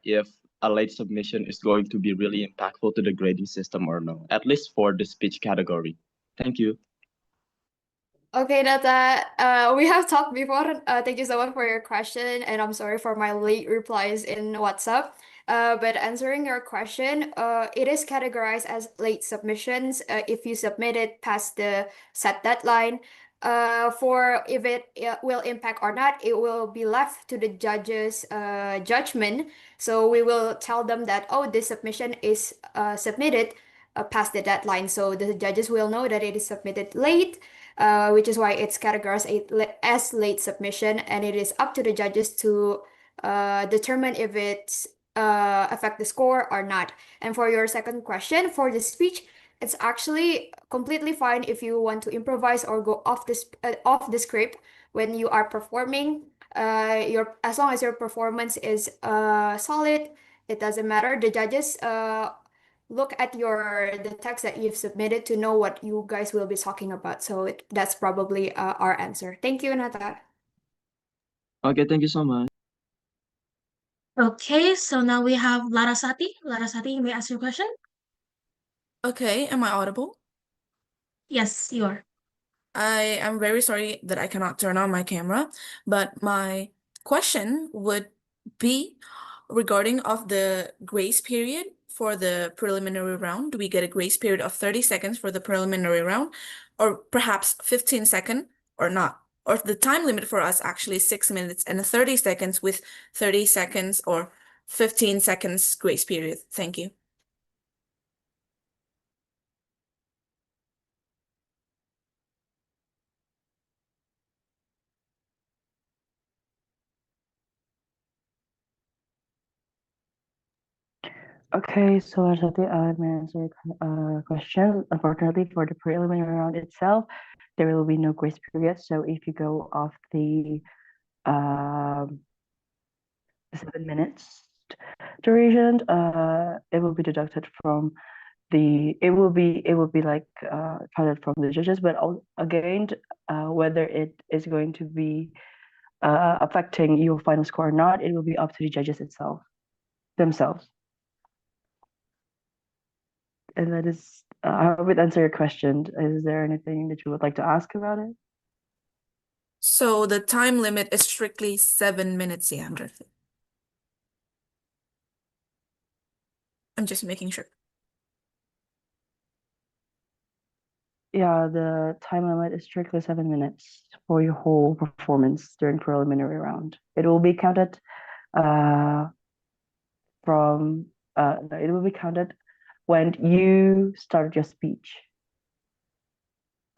if a late submission is going to be really impactful to the grading system or no, at least for the speech category. Thank you. Okay, Nata, we have talked before. Thank you so much for your question, and I'm sorry for my late replies in WhatsApp. But answering your question, it is categorized as late submissions if you submit it past the set deadline. For if it will impact or not, it will be left to the judge's judgment. So we will tell them that, oh, this submission is submitted past the deadline. So the judges will know that it is submitted late, which is why it's categorized as late submission, and it is up to the judges to determine if it's affect the score or not. And for your second question, for the speech, it's actually completely fine if you want to improvise or go off the script when you are performing. As long as your performance is solid, it doesn't matter. The judges look at the text that you've submitted to know what you guys will be talking about. So that's probably our answer. Thank you, Nata. Okay, thank you so much. Okay, so now we have Larasati. Larasati, you may ask your question. Okay, am I audible? Yes, you are. I am very sorry that I cannot turn on my camera, but my question would be regarding of the grace period for the preliminary round. Do we get a grace period of 30 seconds for the preliminary round, or perhaps 15 seconds or not? Or the time limit for us actually is 6 minutes and 30 seconds with 30 seconds or 15 seconds grace period. Thank you. Okay, so I think I may answer a question. Unfortunately, for the preliminary round itself, there will be no grace period. So if you go off the 7 minutes duration, it will be deducted from it will be like counted from the judges. But again, whether it is going to be affecting your final score or not, it will be up to the judges themselves. And that is, I would answer your question. Is there anything that you would like to ask about it? So the time limit is strictly 7 minutes, yeah, I'm just making sure. Yeah, the time limit is strictly 7 minutes for your whole performance during preliminary round. It will be counted it will be counted when you start your speech.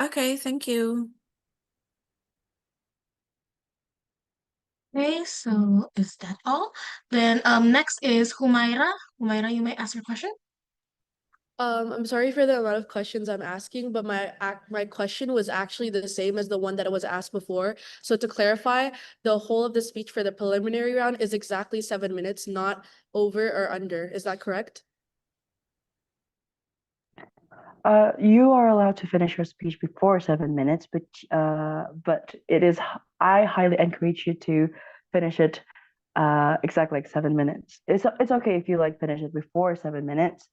Okay, thank you. Okay, so is that all? Then next is Humaira. Humaira, you may ask your question. I'm sorry for the amount of questions I'm asking, but my question was actually the same as the one that was asked before. So to clarify, the whole of the speech for the preliminary round is exactly 7 minutes, not over or under. Is that correct? You are allowed to finish your speech before 7 minutes, but I highly encourage you to finish it exactly like 7 minutes. It's okay if you like finish it before 7 minutes,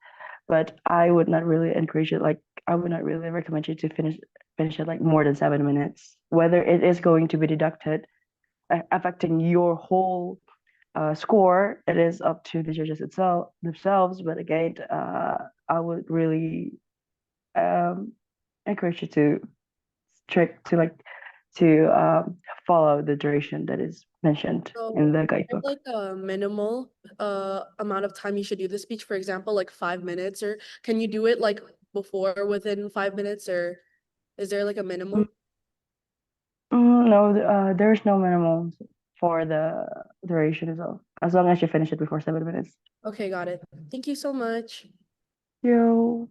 but I would not really encourage it. Like, I would not really recommend you to finish it like more than 7 minutes. Whether it is going to be deducted, affecting your whole score, it is up to the judges themselves. But again, I would really encourage you to follow the duration that is mentioned in the guidebook. Like a minimal amount of time you should do the speech, for example, like 5 minutes, or can you do it like within 5 minutes, or is there like a minimum? No, there's no minimum for the duration itself, as long as you finish it before 7 minutes. Okay, got it. Thank you so much. You.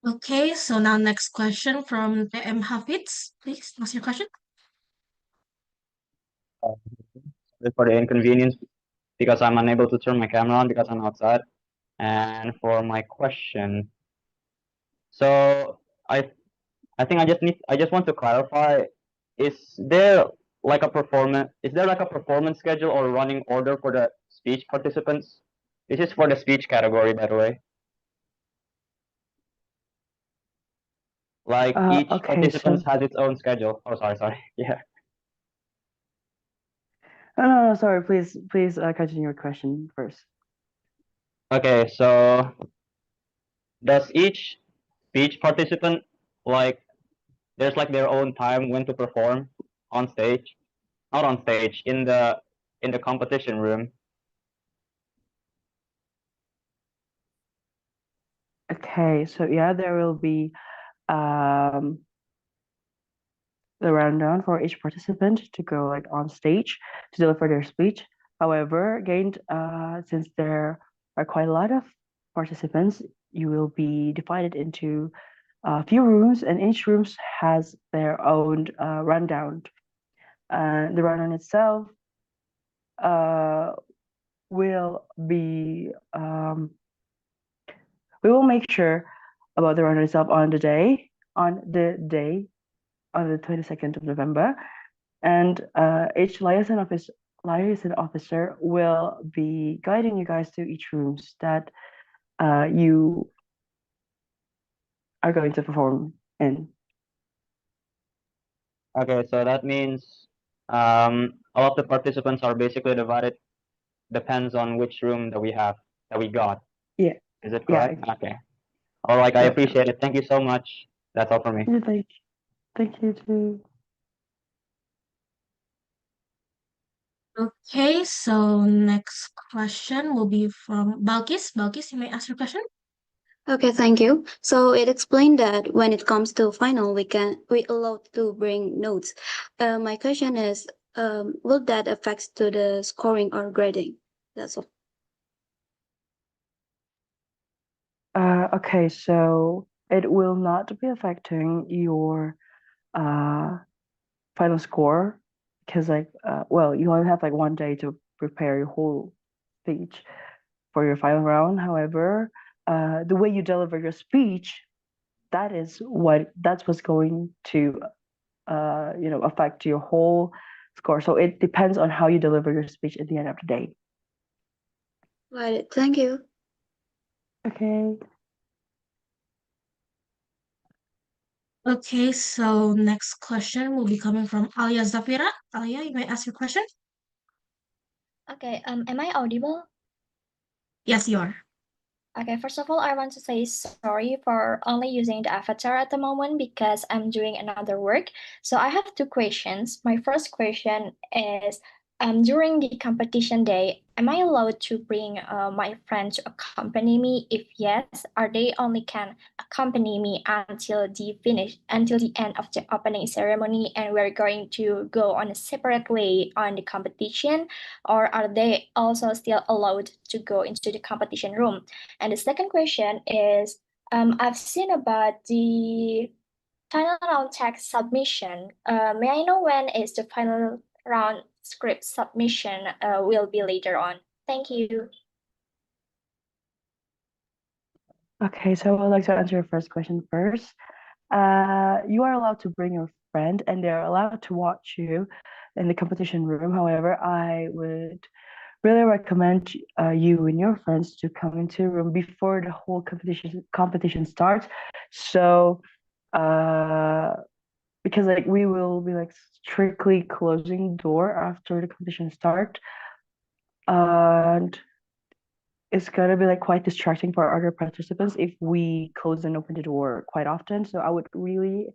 Okay, so now next question from M. Hafiz. Please ask your question. For the inconvenience because I'm unable to turn my camera on because I'm outside. And for my question, so I think I just want to clarify, is there like a performance schedule or running order for the speech participants? This is for the speech category, by the way. Like each Okay, participant so has its own schedule. Oh, sorry. Yeah. no, sorry, please continue your question first. Okay, so does each speech participant like there's like their own time when to perform on stage? Not on stage, in the competition room. Okay, so yeah, there will be the rundown for each participant to go like on stage to deliver their speech. However, again, since there are quite a lot of participants, you will be divided into a few rooms, and each room has their own rundown. The rundown itself will be we will make sure about the rundown itself on the day on the 22nd of November, and each liaison officer will be guiding you guys to each rooms that you are going to perform in. Okay, so that means all of the participants are basically divided, depends on which room that we got. Yeah. Is it Yeah. correct? Okay. All right, I appreciate it. Thank you so much. That's all for me. Yeah, thank you too. Okay, so next question will be from Balkis. Balkis, you may ask your question. Okay, thank you. So it explained that when it comes to final, we allowed to bring notes. My question is, will that affect to the scoring or grading? That's all. Okay, so it will not be affecting your final score because well, you only have like one day to prepare your whole speech for your final round. However, the way you deliver your speech, that's what's going to affect your whole score. So it depends on how you deliver your speech at the end of the day. Right. Thank you. Okay. Okay, so next question will be coming from Alia Zafira. Alia, you may ask your question. Okay, am I audible? Yes, you are. Okay, first of all, I want to say sorry for only using the avatar at the moment because I'm doing another work. So I have two questions. My first question is, during the competition day, am I allowed to bring my friend to accompany me? If yes, are they only can accompany me until the end of the opening ceremony, and we're going to go on a separate way on the competition, or are they also still allowed to go into the competition room? And the second question is, I've seen about the final round text submission. May I know when is the final round script submission will be later on? Thank you. Okay, so I would like to answer your first question first. You are allowed to bring your friend, and they're allowed to watch you in the competition room. However, I would really recommend you and your friends to come into a room before the whole competition starts. So, because like we will be like strictly closing the door after the competition start, and it's gonna be like quite distracting for other participants if we close and open the door quite often. So I would really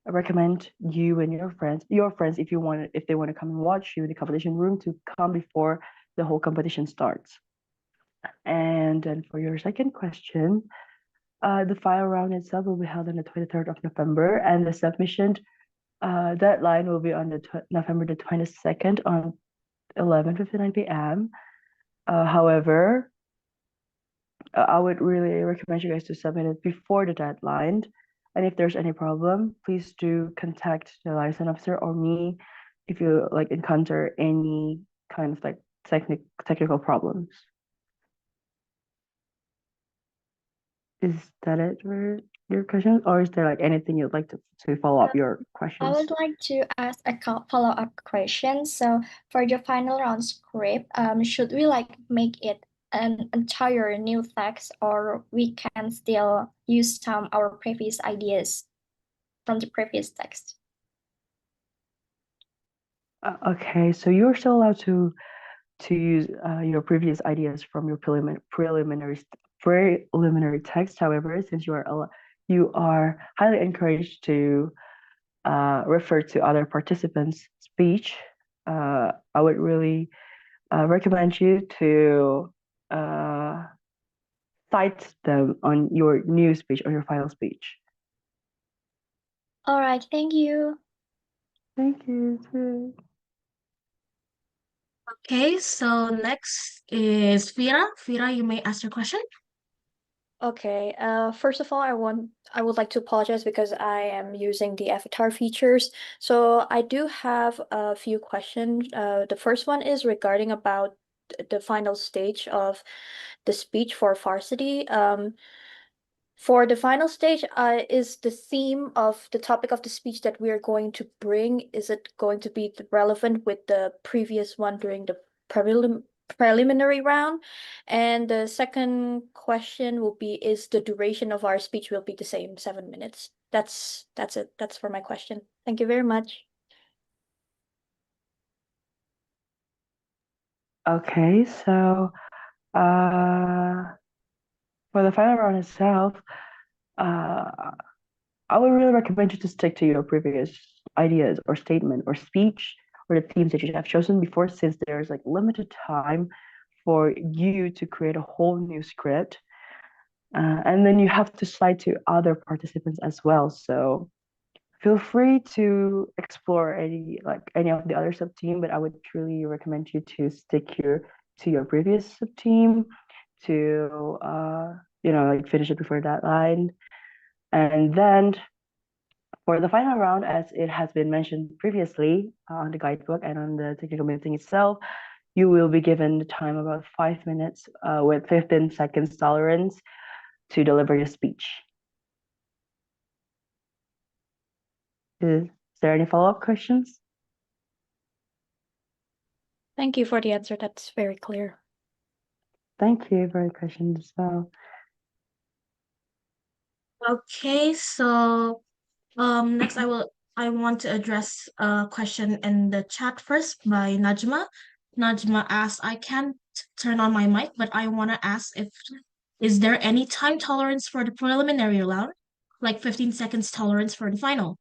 recommend you and your friends, if they want to come and watch you in the competition room, to come before the whole competition starts. And then for your second question, the final round itself will be held on the 23rd of November, and the submission deadline will be on November the 22nd on 11:59 p.m. However, I would really recommend you guys to submit it before the deadline. And if there's any problem, please do contact the liaison officer or me if you like encounter any kind of like technical problems. Is that it for your questions, or is there like anything you'd like to follow up your I questions? would like to ask a follow-up question. So for the final round script, should we like make it an entire new text, or we can still use some our previous ideas from the previous text? Okay, so you're still allowed to use your previous ideas from your preliminary text. However, since you are highly encouraged to refer to other participants' speech, I would really recommend you to cite them on your new speech or your final speech. All right, thank you. Thank you too. Okay, so next is Fira. Fira, you may ask your question. Okay, first of all, I would like to apologize because I am using the avatar features. So I do have a few questions. The first one is regarding about the final stage of the speech for varsity. For the final stage, is the theme of the topic of the speech that we are going to bring, is it going to be relevant with the previous one during the preliminary round? And the second question will be, is the duration of our speech will be the same, 7 minutes? That's it. That's for my question. Thank you very much. Okay, so for the final round itself, I would really recommend you to stick to your previous ideas or statement or speech or the themes that you have chosen before, since there's like limited time for you to create a whole new script. And then you have to cite to other participants as well. So feel free to explore any of the other sub team, but I would truly recommend you to stick to your previous sub team to like finish it before deadline. And then for the final round, as it has been mentioned previously on the guidebook and on the technical meeting itself, you will be given the time about 5 minutes with 15 seconds tolerance to deliver your speech. Is there any follow-up questions? Thank you for the answer. That's very clear. Thank you for your questions as well. Okay, so next I want to address a question in the chat first by Najma. Najma asks, I can't turn on my mic, but I want to ask is there any time tolerance for the preliminary round, like 15 seconds tolerance for the final?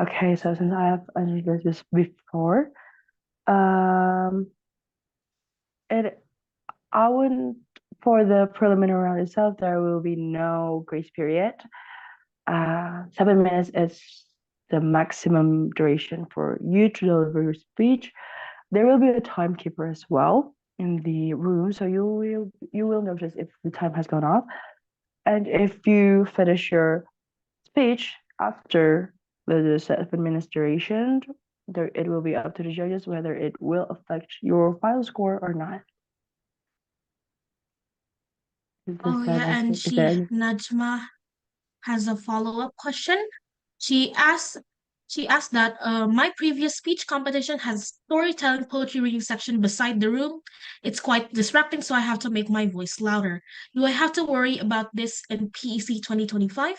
Okay, so since I have answered this before, I wouldn't, for the preliminary round itself, there will be no grace period. 7 minutes is the maximum duration for you to deliver your speech. There will be a timekeeper as well in the room, so you will notice if the time has gone off. And if you finish your speech after the 7 minutes duration, it will be up to the judges whether it will affect your final score or not. Oh yeah, and Najma has a follow-up question. She asked that my previous speech competition has storytelling poetry reading section beside the room. It's quite distracting, so I have to make my voice louder. Do I have to worry about this in PEC 2025?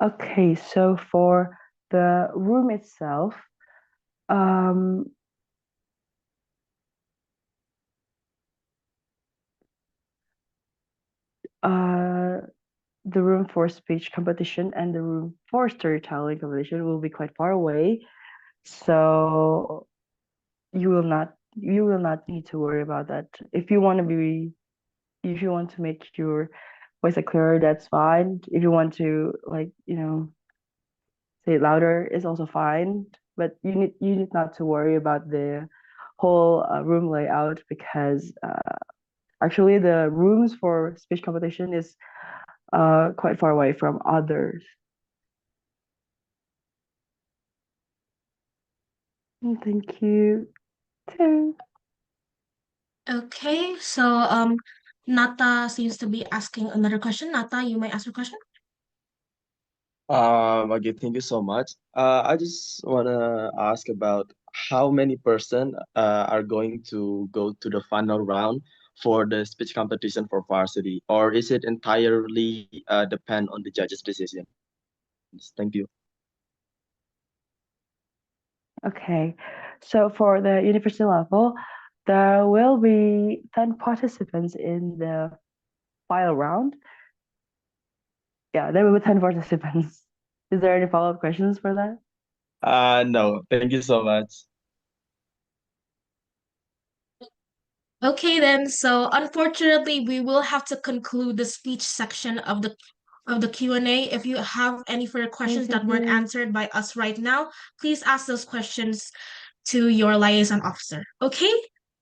Okay, so for the room itself, the room for speech competition and the room for storytelling competition will be quite far away. So you will not need to worry about that. If you want to make your voice clearer, that's fine. If you want to say it louder, is also fine. but you need not to worry about the whole room layout because actually the rooms for speech competition is quite far away from others. Thank you. Too. Okay, so Nata seems to be asking another question. Nata, you may ask your question. Okay, thank you so much. I just wanna ask about how many person are going to go to the final round for the speech competition for varsity, or is it entirely depend on the judges' decisions? Thank you. Okay, so for the university level, there will be 10 participants in the final round. Yeah, there will be 10 participants. Is there any follow-up questions for that? No, thank you so much. Okay then, so unfortunately, we will have to conclude the speech section of the Q&A. If you have any further questions that weren't answered by us right now, please ask those questions to your liaison officer. Okay?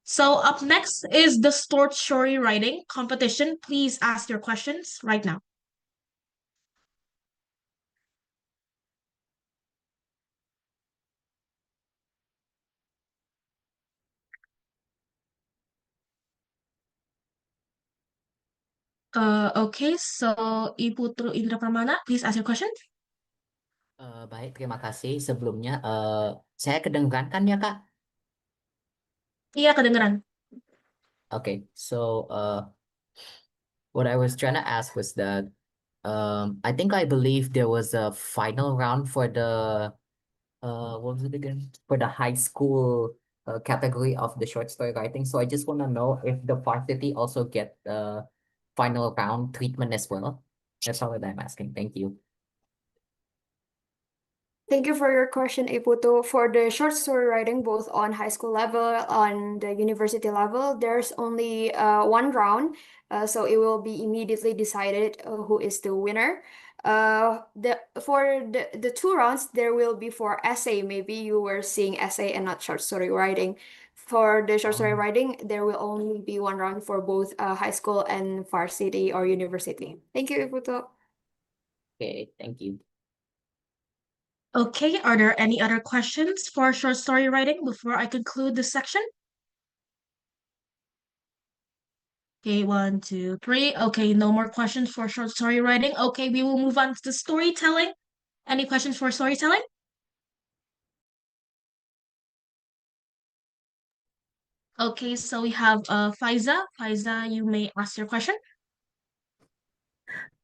So up next is the short story writing competition. Please ask your questions right now. Okay, so Ibu Tru Indra Pramana, please ask your question. Baik, terima kasih. Sebelumnya, saya kedengeran kan ya, Kak? Iya, kedengeran. Okay, so what I was trying to ask was that I think I believe there was a final round for the what was it again? For the high school category of the short story writing. So I just want to know if the varsity also get the final round treatment as well. That's all that I'm asking. Thank you. Thank you for your question, Iputo. For the short story writing, both on high school level, on the university level, there's only one round, so it will be immediately decided who is the winner. For the two rounds, there will be for essay. Maybe you were seeing essay and not short story writing. For the short story writing, there will only be one round for both high school and varsity or university. Thank you, Iputo. Okay, thank you. Okay, are there any other questions for short story writing before I conclude this section? Okay, 1, 2, 3. Okay, no more questions for short story writing. Okay, we will move on to the storytelling. Any questions for storytelling? Okay, so we have Faiza. Faiza, you may ask your question.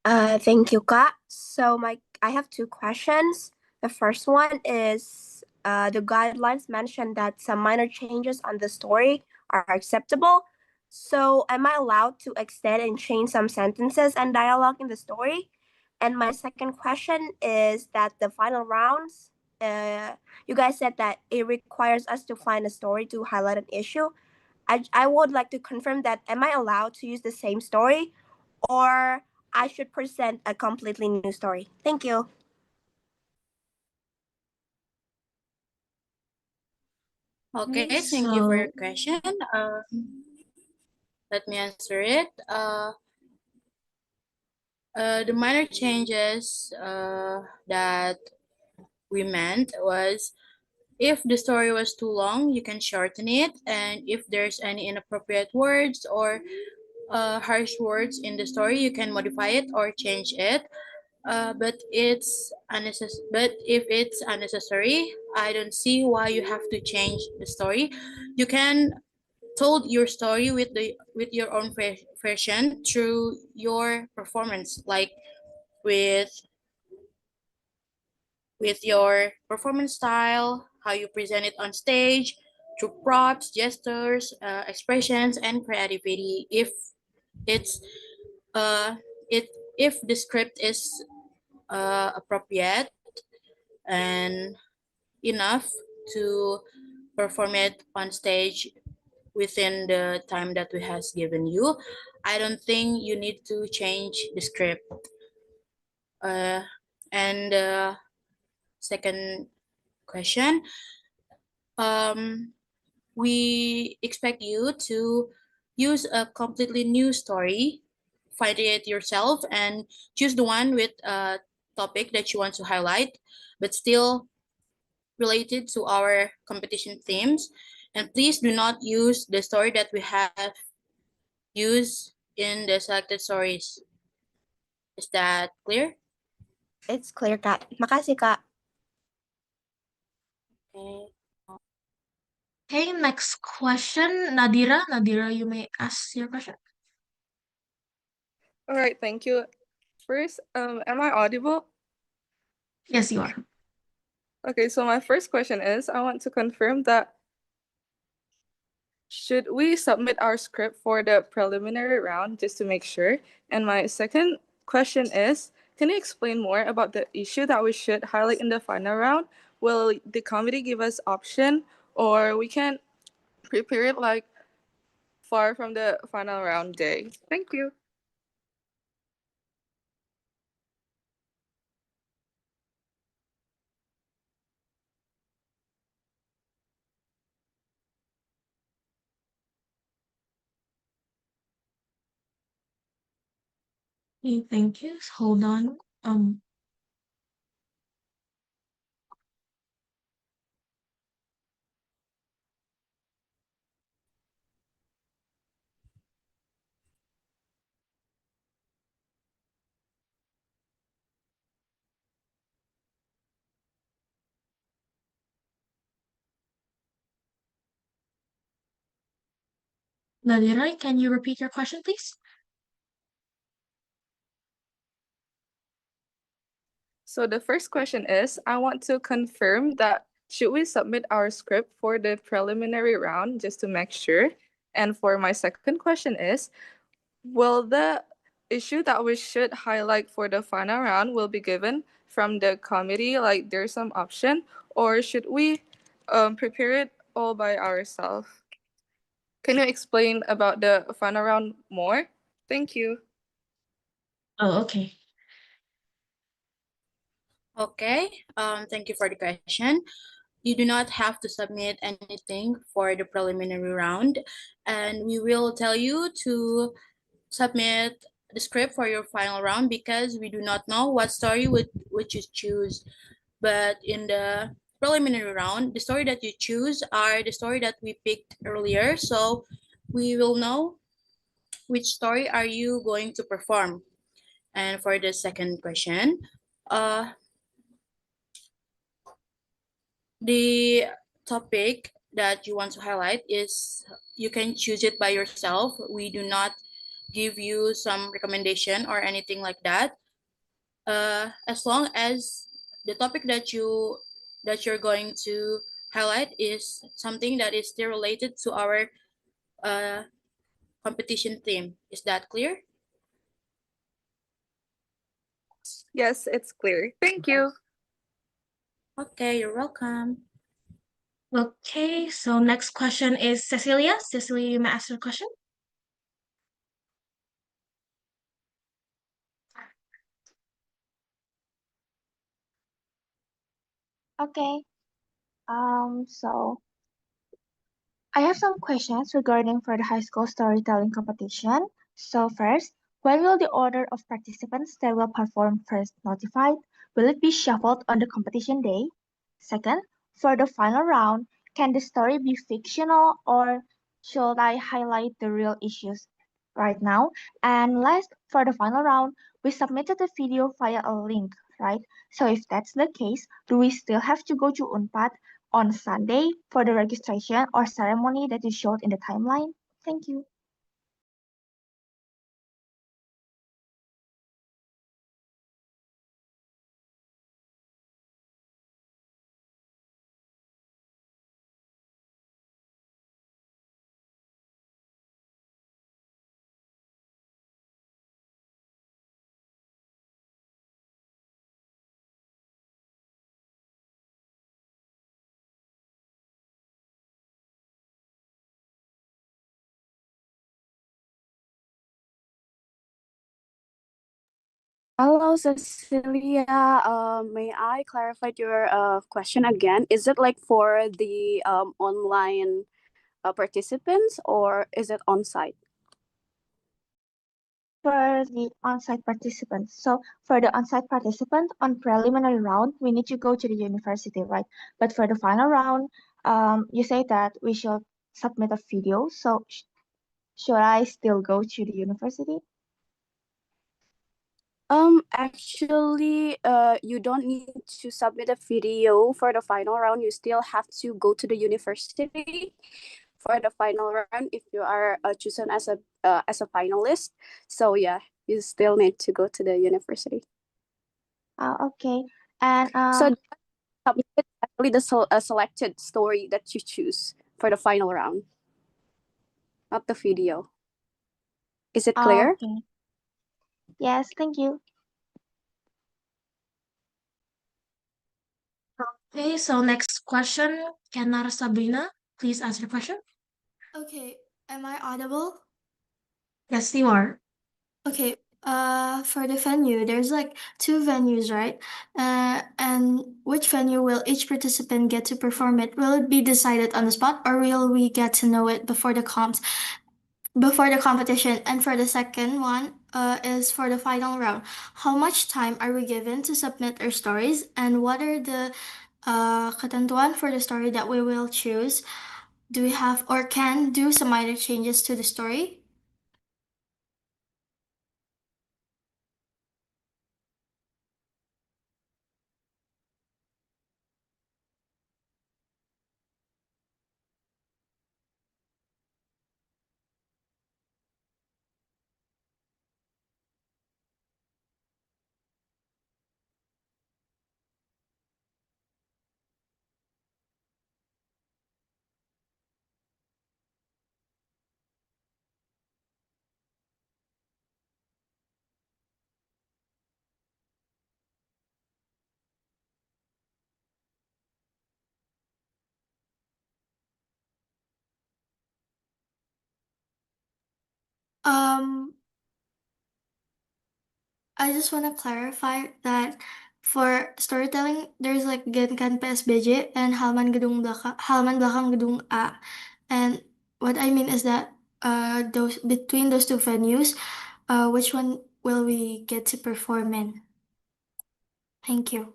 Thank you, Kak. So I have two questions. The first one is the guidelines mentioned that some minor changes on the story are acceptable. So am I allowed to extend and change some sentences and dialogue in the story? And my second question is that the final rounds, you guys said that it requires us to find a story to highlight an issue. I would like to confirm that am I allowed to use the same story or I should present a completely new story? Thank you. Okay, thank you for your question. Let me answer it. The minor changes that we meant was if the story was too long, you can shorten it, and if there's any inappropriate words or harsh words in the story, you can modify it or change it. But if it's unnecessary, I don't see why you have to change the story. You can told your story with your own version through your performance, like with your performance style, how you present it on stage, through props, gestures, expressions, and creativity. If it's it if the script is appropriate and enough to perform it on stage within the time that we has given you, I don't think you need to change the script. And second question. We expect you to use a completely new story, find it yourself, and choose the one with a topic that you want to highlight, but still related to our competition themes. And please do not use the story that we have used in the selected stories. Is that clear? It's clear, Kak. Makasih, Kak. Okay. Okay, next question, Nadira. Nadira, you may ask your question. All right, thank you. First, am I audible? Yes, you are. Okay, so my first question is, I want to confirm that should we submit our script for the preliminary round just to make sure? And my second question is, can you explain more about the issue that we should highlight in the final round? Will the committee give us option, or we can prepare it like far from the final round day? Thank you. Okay, thank you. Hold on. Nadira, can you repeat your question, please? So the first question is, I want to confirm that should we submit our script for the preliminary round just to make sure? And for my second question is, will the issue that we should highlight for the final round will be given from the committee, like there's some option, or should we prepare it all by ourselves? Can you explain about the final round more? Thank you. Oh, okay. Okay, thank you for the question. You do not have to submit anything for the preliminary round, and we will tell you to submit the script for your final round because we do not know what story would you choose. But in the preliminary round, the story that you choose are the story that we picked earlier, so we will know which story are you going to perform. And for the second question, the topic that you want to highlight is you can choose it by yourself. We do not give you some recommendation or anything like that. As long as the topic that you're going to highlight is something that is still related to our competition theme. Is that clear? Yes, it's clear. Thank you. Okay, you're welcome. Okay, so next question is Cecilia. Cecilia, you may ask your question. Okay. So I have some questions regarding for the high school storytelling competition. So first, when will the order of participants that will perform first notified? Will it be shuffled on the competition day? Second, for the final round, can the story be fictional or should I highlight the real issues right now? And last, for the final round, we submitted the video via a link, right? So if that's the case, do we still have to go to Unpad on Sunday for the registration or ceremony that you showed in the timeline? Thank you. Hello, Cecilia. May I clarify your question again? Is it like for the online participants or is it on site? For the on-site participants. So for the on-site participant on preliminary round, we need to go to the university, right? But for the final round, you say that we should submit a video. So should I still go to the university? Actually, you don't need to submit a video for the final round. You still have to go to the university for the final round if you are chosen as a finalist. So yeah, you still need to go to the university. Okay. And So submit actually the selected story that you choose for the final round, not the video. Is it clear? okay. Yes, thank you. Okay, so next question, Kenar Sabrina, please ask your question. Okay, am I audible? Yes, you are. Okay, for the venue, there's like two venues, right? And which venue will each participant get to perform it? Will it be decided on the spot, or will we get to know it before the competition? And for the second one, is for the final round. How much time are we given to submit our stories, and what are the ketentuan for the story that we will choose? Do we have or can do some minor changes to the story? Um, I just want to clarify that for storytelling, there's like Genkan PSBJ and halaman belakang gedung A. And what I mean is that those between those two venues, which one will we get to perform in? Thank you.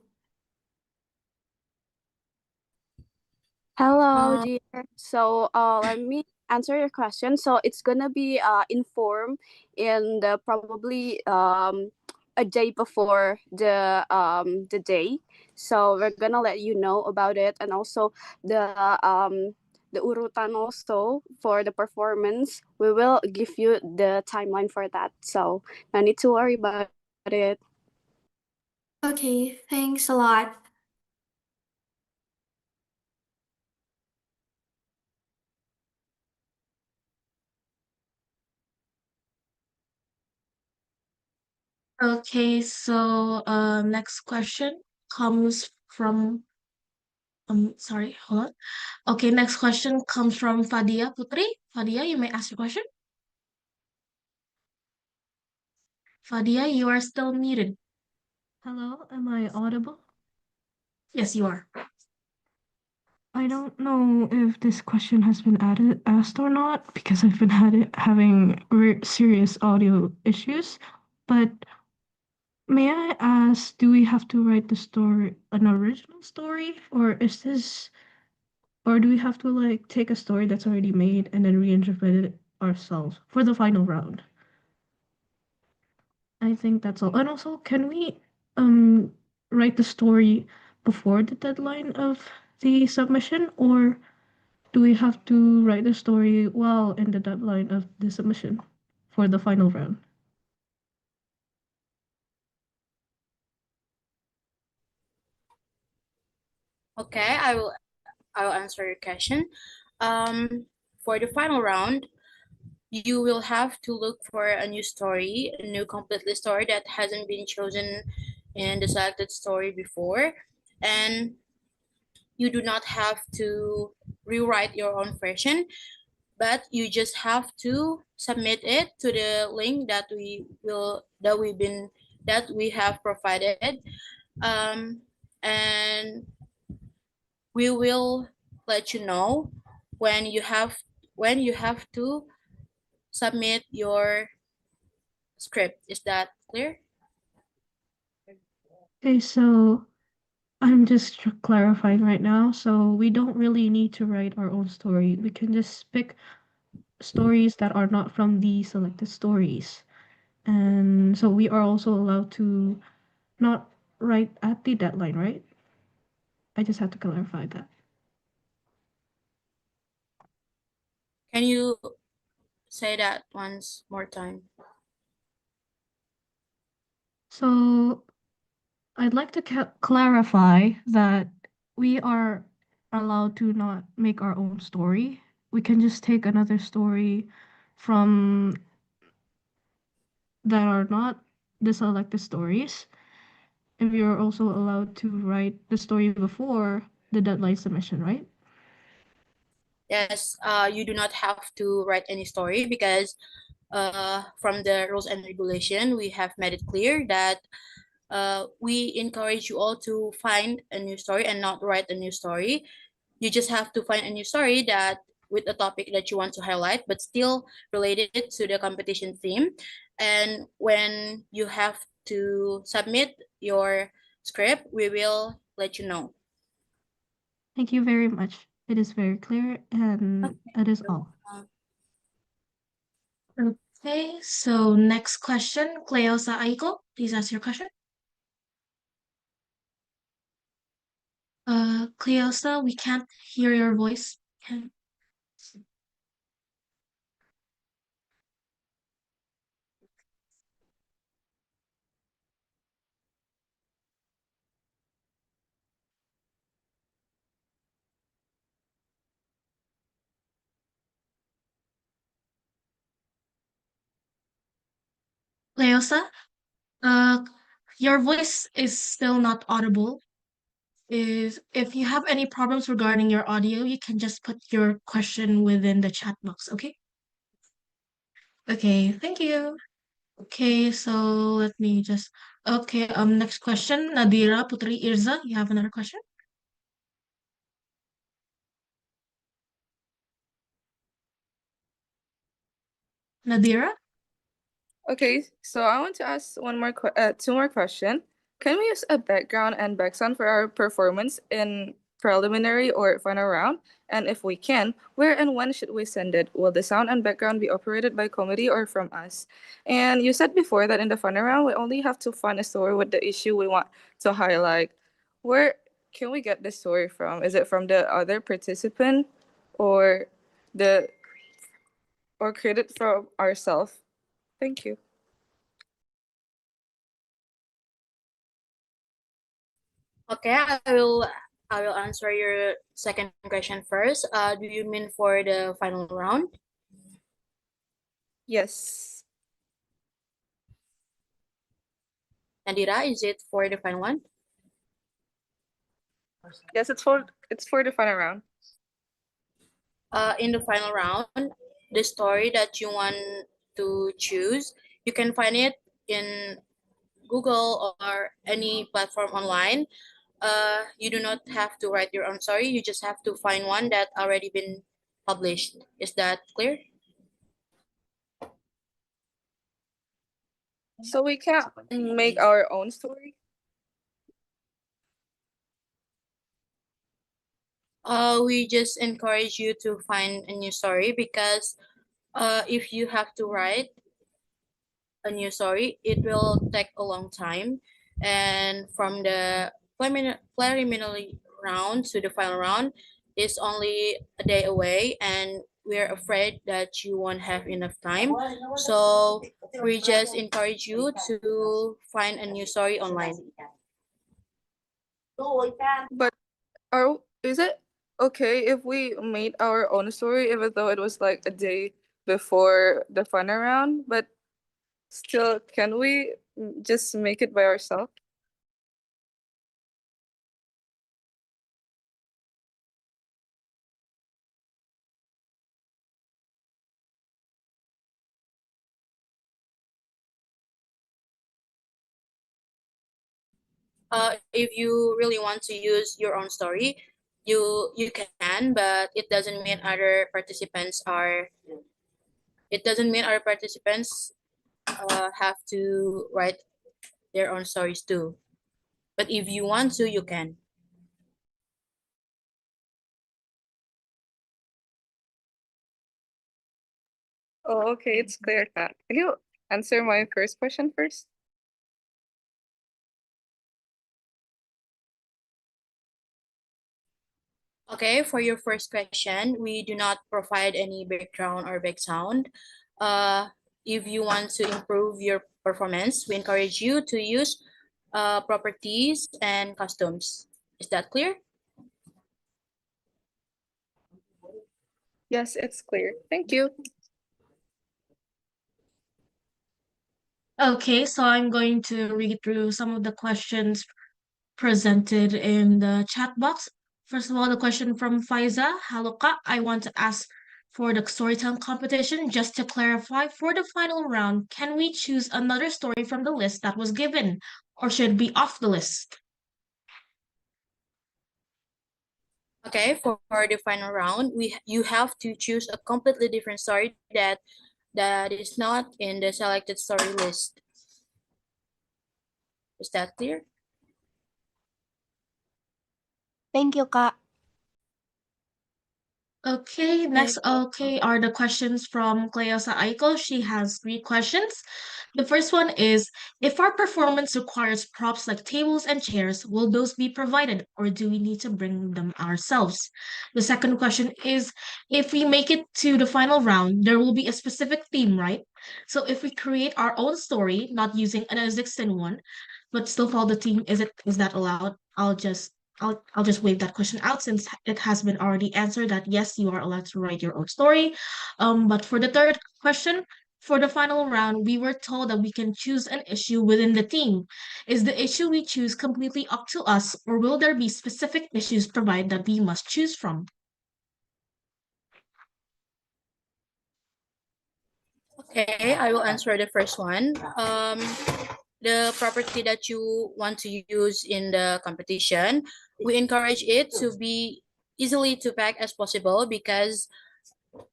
Hello, dear. So let me answer your question. So it's gonna be informed in the probably a day before the day. So we're gonna let you know about it, and also the urutan also for the performance. We will give you the timeline for that. So no need to worry about it. Okay, thanks a lot. Okay, so next question comes from sorry, hold on. Okay, next question comes from Fadia Putri. Fadia, you may ask your question. Fadia, you are still muted. Hello, am I audible? Yes, you are. I don't know if this question has been asked or not because I've been having serious audio issues. But may I ask, do we have to write the story, an original story, or do we have to like take a story that's already made and then reinterpret it ourselves for the final round? I think that's all. And also, can we write the story before the deadline of the submission, or do we have to write the story while in the deadline of the submission for the final round? Okay, I will answer your question. For the final round, you will have to look for a new story, a new completely story that hasn't been chosen in the selected story before, and you do not have to rewrite your own version, but you just have to submit it to the link that we've been that we have provided, and we will let you know when you have to submit your script. Is that clear? Okay, so I'm just clarifying right now. So we don't really need to write our own story. We can just pick stories that are not from the selected stories. And so we are also allowed to not write at the deadline, right? I just had to clarify that. Can you say that once more time? So I'd like to clarify that we are allowed to not make our own story. We can just take another story from that are not the selected stories. And we are also allowed to write the story before the deadline submission, right? Yes, you do not have to write any story because from the rules and regulation, we have made it clear that we encourage you all to find a new story and not write a new story. You just have to find a new story that with a topic that you want to highlight, but still related to the competition theme. And when you have to submit your script, we will let you know. Thank you very much. It is very clear, and that is all. Okay, so next question, Cleosa Aiko, please ask your question. Cleosa, we can't hear your voice. Cleosa, your voice is still not audible. If you have any problems regarding your audio, you can just put your question within the chat box, okay? Okay, thank you. Okay, so let me just okay, next question, Nadira Putri Irza, you have another question? Nadira? Okay, so I want to ask two more questions. Can we use a background and background for our performance in preliminary or final round? And if we can, where and when should we send it? Will the sound and background be operated by committee or from us? And you said before that in the final round, we only have to find a story with the issue we want to highlight. Where can we get the story from? Is it from the other participant or the or created from ourselves? Thank you. Okay, I will answer your second question first. Do you mean for the final round? Yes. Nadira, is it for the final one? Yes, it's for the final round. In the final round, the story that you want to choose, you can find it in Google or any platform online. You do not have to write your own story. You just have to find one that already been published. Is that clear? So we can't make our own story. We just encourage you to find a new story because if you have to write a new story, it will take a long time. And from the preliminary round to the final round is only a day away, and we're afraid that you won't have enough time. So we just encourage you to find a new story online. But is it okay if we made our own story, even though it was like a day before the final round? But still, can we just make it by ourselves? If you really want to use your own story, you can, but it doesn't mean other participants are. It doesn't mean other participants have to write their own stories too. But if you want to, you can. Oh, okay, it's clear, Kat. Can you answer my first question first? Okay, for your first question, we do not provide any background or background. If you want to improve your performance, we encourage you to use properties and costumes. Is that clear? Yes, it's clear. Thank you. Okay, so I'm going to read through some of the questions presented in the chat box. First of all, the question from Faiza Haloka. I want to ask for the storytelling competition. Just to clarify, for the final round, can we choose another story from the list that was given, or should it be off the list? Okay, for the final round, you have to choose a completely different story that is not in the selected story list. Is that clear? Thank you, Kak. Okay, next, are the questions from Cleosa Aiko. She has 3 questions. The first one is, if our performance requires props like tables and chairs, will those be provided or do we need to bring them ourselves? The second question is, if we make it to the final round, there will be a specific theme, right? So if we create our own story, not using an existing one, but still follow the theme, is that allowed? I'll just wave that question out since it has been already answered that yes, you are allowed to write your own story. But for the third question, for the final round, we were told that we can choose an issue within the theme. Is the issue we choose completely up to us, or will there be specific issues provided that we must choose from? Okay, I will answer the first one. The property that you want to use in the competition, we encourage it to be easily to pack as possible because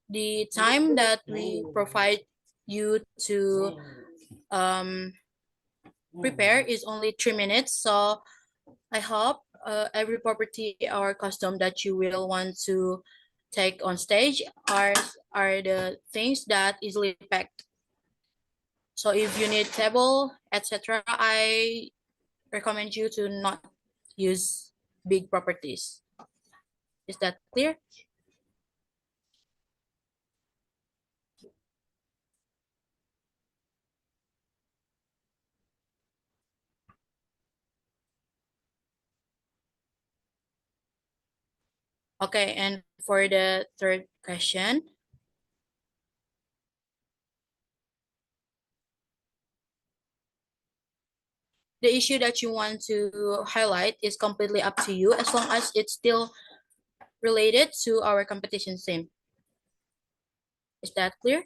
the time that we provide you to prepare is only 3 minutes. So I hope every property or costume that you will want to take on stage are the things that easily packed. So if you need table, etc., I recommend you to not use big properties. Is that clear? Okay, and for the third question, the issue that you want to highlight is completely up to you as long as it's still related to our competition theme. Is that clear?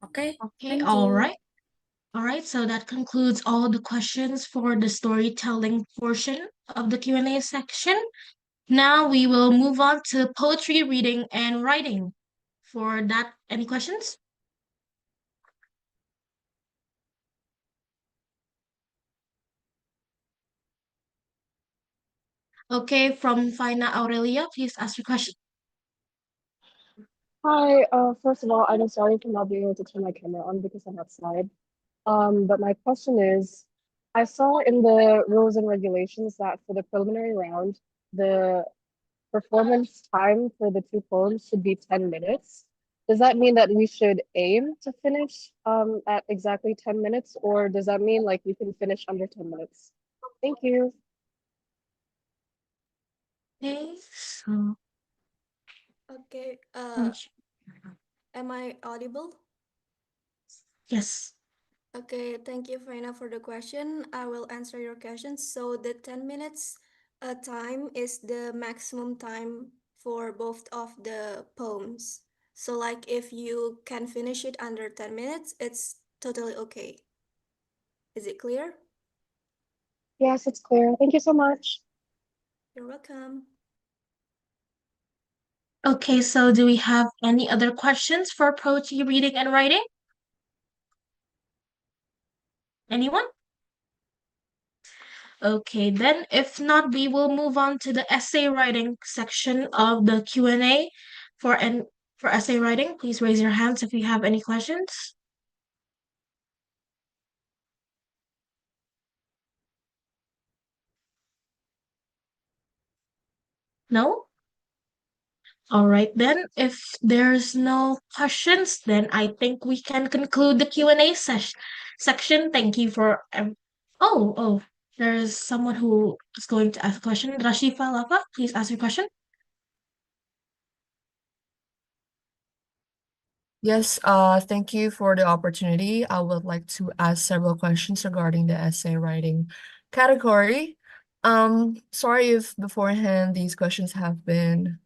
Okay. Okay, all right. All right, so that concludes all the questions for the storytelling portion of the Q&A section. Now we will move on to poetry reading and writing. For that, any questions? Okay, from Fina Aurelia, please ask your question. Hi, first of all, I'm sorry for not being able to turn my camera on because I'm outside. But my question is, I saw in the rules and regulations that for the preliminary round, the performance time for the 2 poems should be 10 minutes. Does that mean that we should aim to finish at exactly 10 minutes, or does that mean like we can finish under 10 minutes? Thank you. Okay, so Okay, am I audible? yes. Okay, thank you, Faina, for the question. I will answer your question. So the 10 minutes time is the maximum time for both of the poems. So like if you can finish it under 10 minutes, it's totally okay. Is it clear? Yes, it's clear. Thank you so much. You're welcome. Okay, so do we have any other questions for Pro-T reading and writing? Anyone? Okay, then if not, we will move on to the essay writing section of the Q&A. For essay writing, please raise your hands if you have any questions. No? All right, then if there's no questions, then I think we can conclude the Q&A section. Thank you for there's someone who is going to ask a question. Rashifa Lava, please ask your question. Yes, thank you for the opportunity. I would like to ask several questions regarding the essay writing category. Sorry if beforehand these questions have been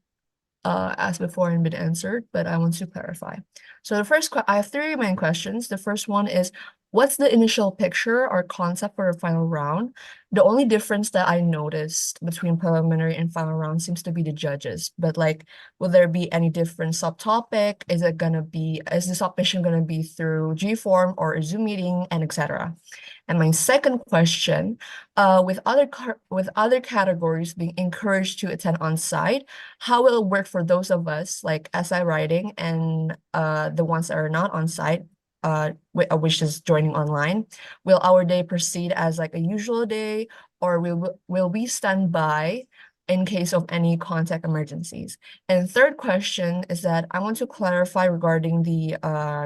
asked before and been answered, but I want to clarify. So I have three main questions. The first one is, what's the initial picture or concept for the final round? The only difference that I noticed between preliminary and final round seems to be the judges, but like, will there be any different subtopic? Is the submission gonna be through G-form or a Zoom meeting, and etc.? And my second question, with other categories being encouraged to attend on site, how will it work for those of us like essay writing and the ones that are not on site, which is joining online? Will our day proceed as like a usual day, or will we stand by in case of any contact emergencies? And third question is that I want to clarify regarding the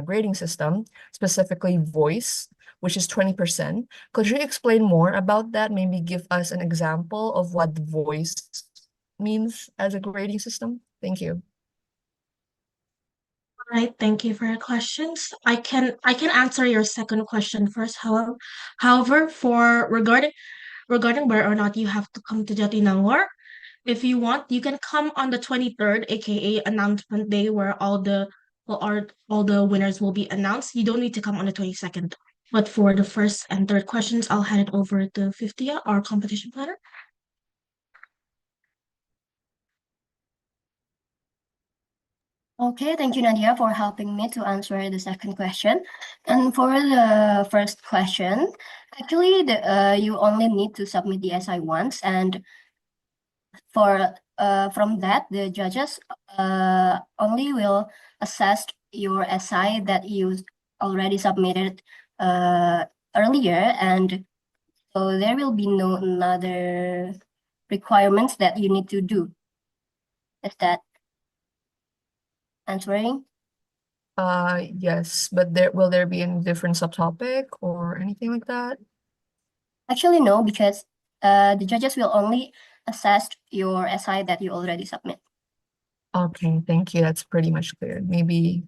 grading system, specifically voice, which is 20%. Could you explain more about that? Maybe give us an example of what the voice means as a grading system? Thank you. All right, thank you for your questions. I can answer your second question first. However, for regarding where or not you have to come to Jatinangor, if you want, you can come on the 23rd, aka announcement day, where all the winners will be announced. You don't need to come on the 22nd. But for the first and third questions, I'll hand it over to Fiftia, our competition planner. Okay, thank you, Nadia, for helping me to answer the second question. And for the first question, actually, you only need to submit the essay once, and from that, the judges only will assess your essay that you already submitted earlier, and so there will be no another requirements that you need to do. Is that answering? Yes, but will there be any different subtopic or anything like that? Actually, no, because the judges will only assess your essay that you already submit. Okay, thank you. That's pretty much clear. Maybe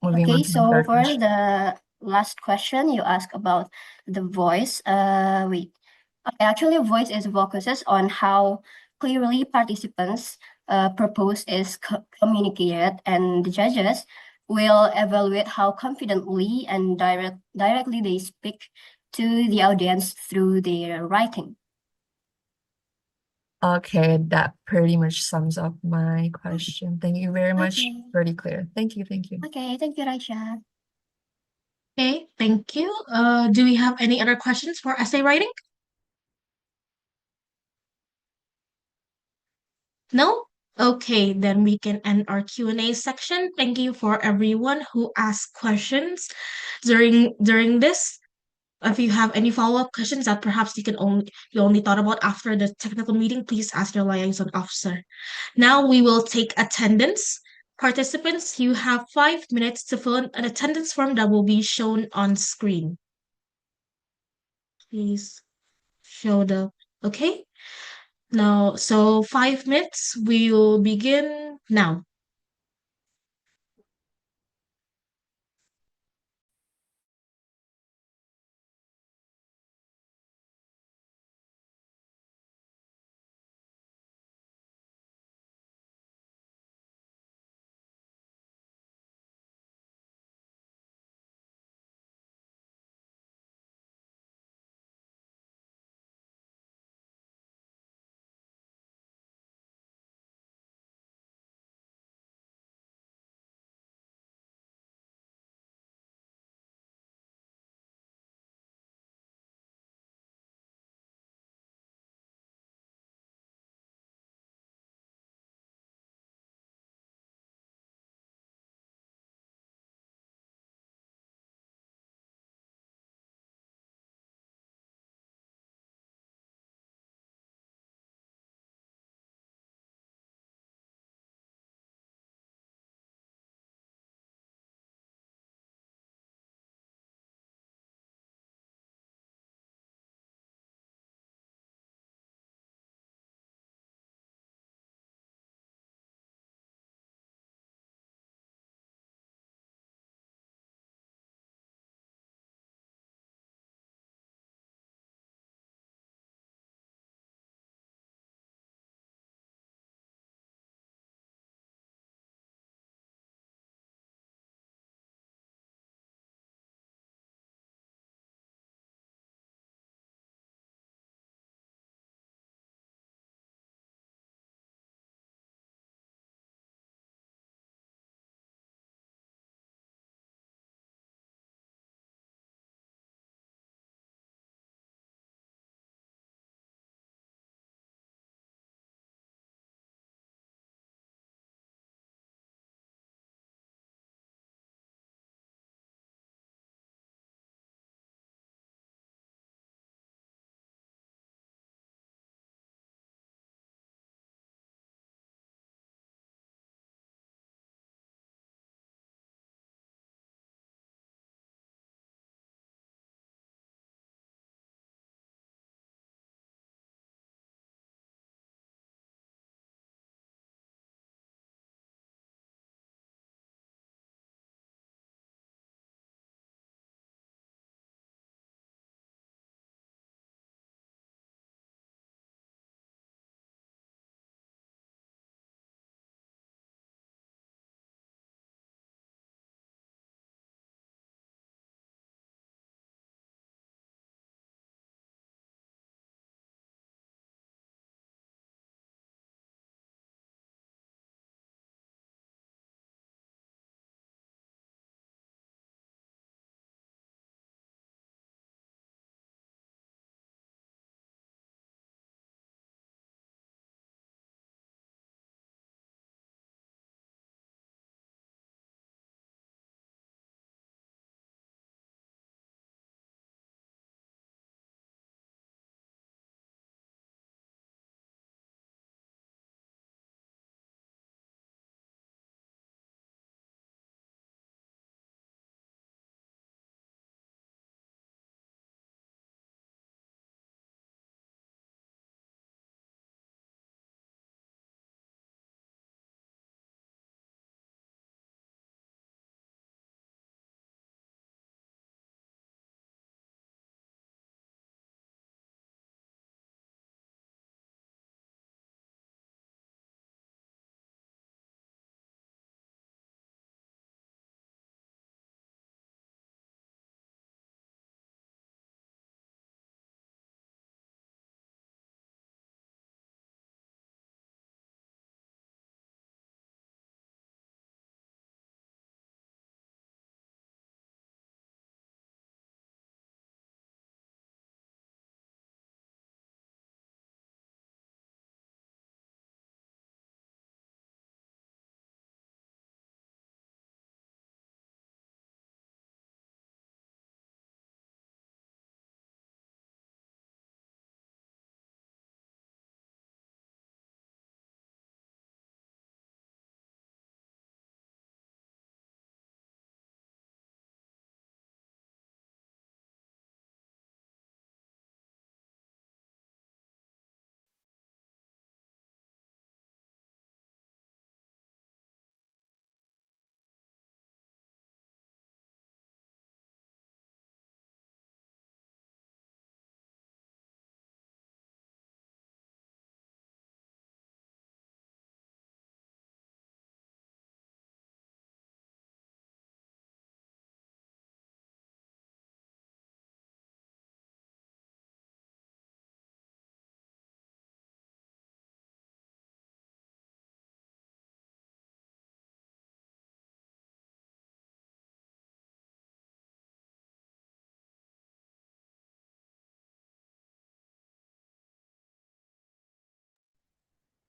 moving on Okay, to the so third for question. the last question you asked about the voice, wait. Okay, actually, voice focuses on how clearly participants' propose is communicated, and the judges will evaluate how confidently and directly they speak to the audience through their writing. Okay, that pretty much sums up my question. Thank you very much. Okay. Pretty clear. Thank you. Thank you. Okay, thank you, Raisha. Okay, thank you. Do we have any other questions for essay writing? No? Okay, then we can end our Q&A section. Thank you for everyone who asked questions during this. If you have any follow-up questions that perhaps you only thought about after the technical meeting, please ask your liaison officer. Now we will take attendance. Participants, you have 5 minutes to fill in an attendance form that will be shown on screen. Please show okay? Now, so 5 minutes, we will begin now.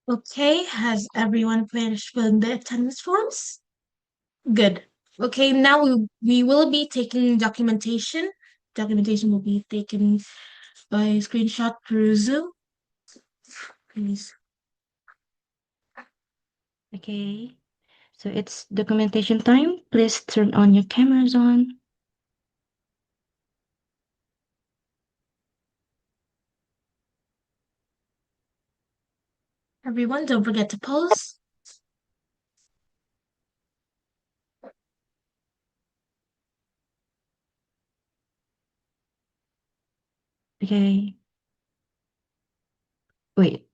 Okay, has everyone finished filling the attendance forms? Good. Okay, now we will be taking documentation. Documentation will be taken by screenshot through Zoom. Please. Okay, so it's documentation time. Please turn on your cameras on. Everyone, don't forget to pose. Okay. Wait.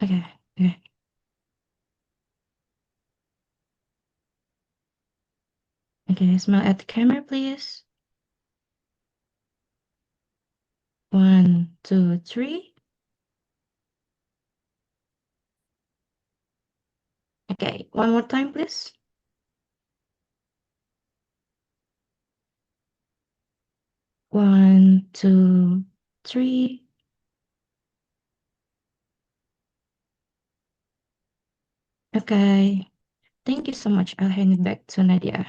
Okay. Okay. Okay, smile at the camera, please. 1, 2, 3. Okay, one more time, please. 1, 2, 3. Okay. Thank you so much. I'll hand it back to Nadia.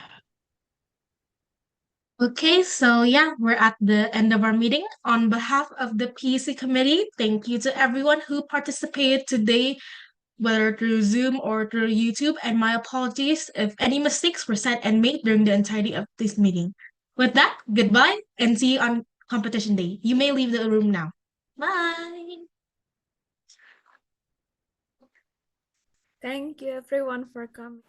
Okay, so yeah, we're at the end of our meeting. On behalf of the PEC committee, thank you to everyone who participated today, whether through Zoom or through YouTube, and my apologies if any mistakes were said and made during the entirety of this meeting. With that, goodbye and see you on competition day. You may leave the room now. Bye. Thank you everyone for coming.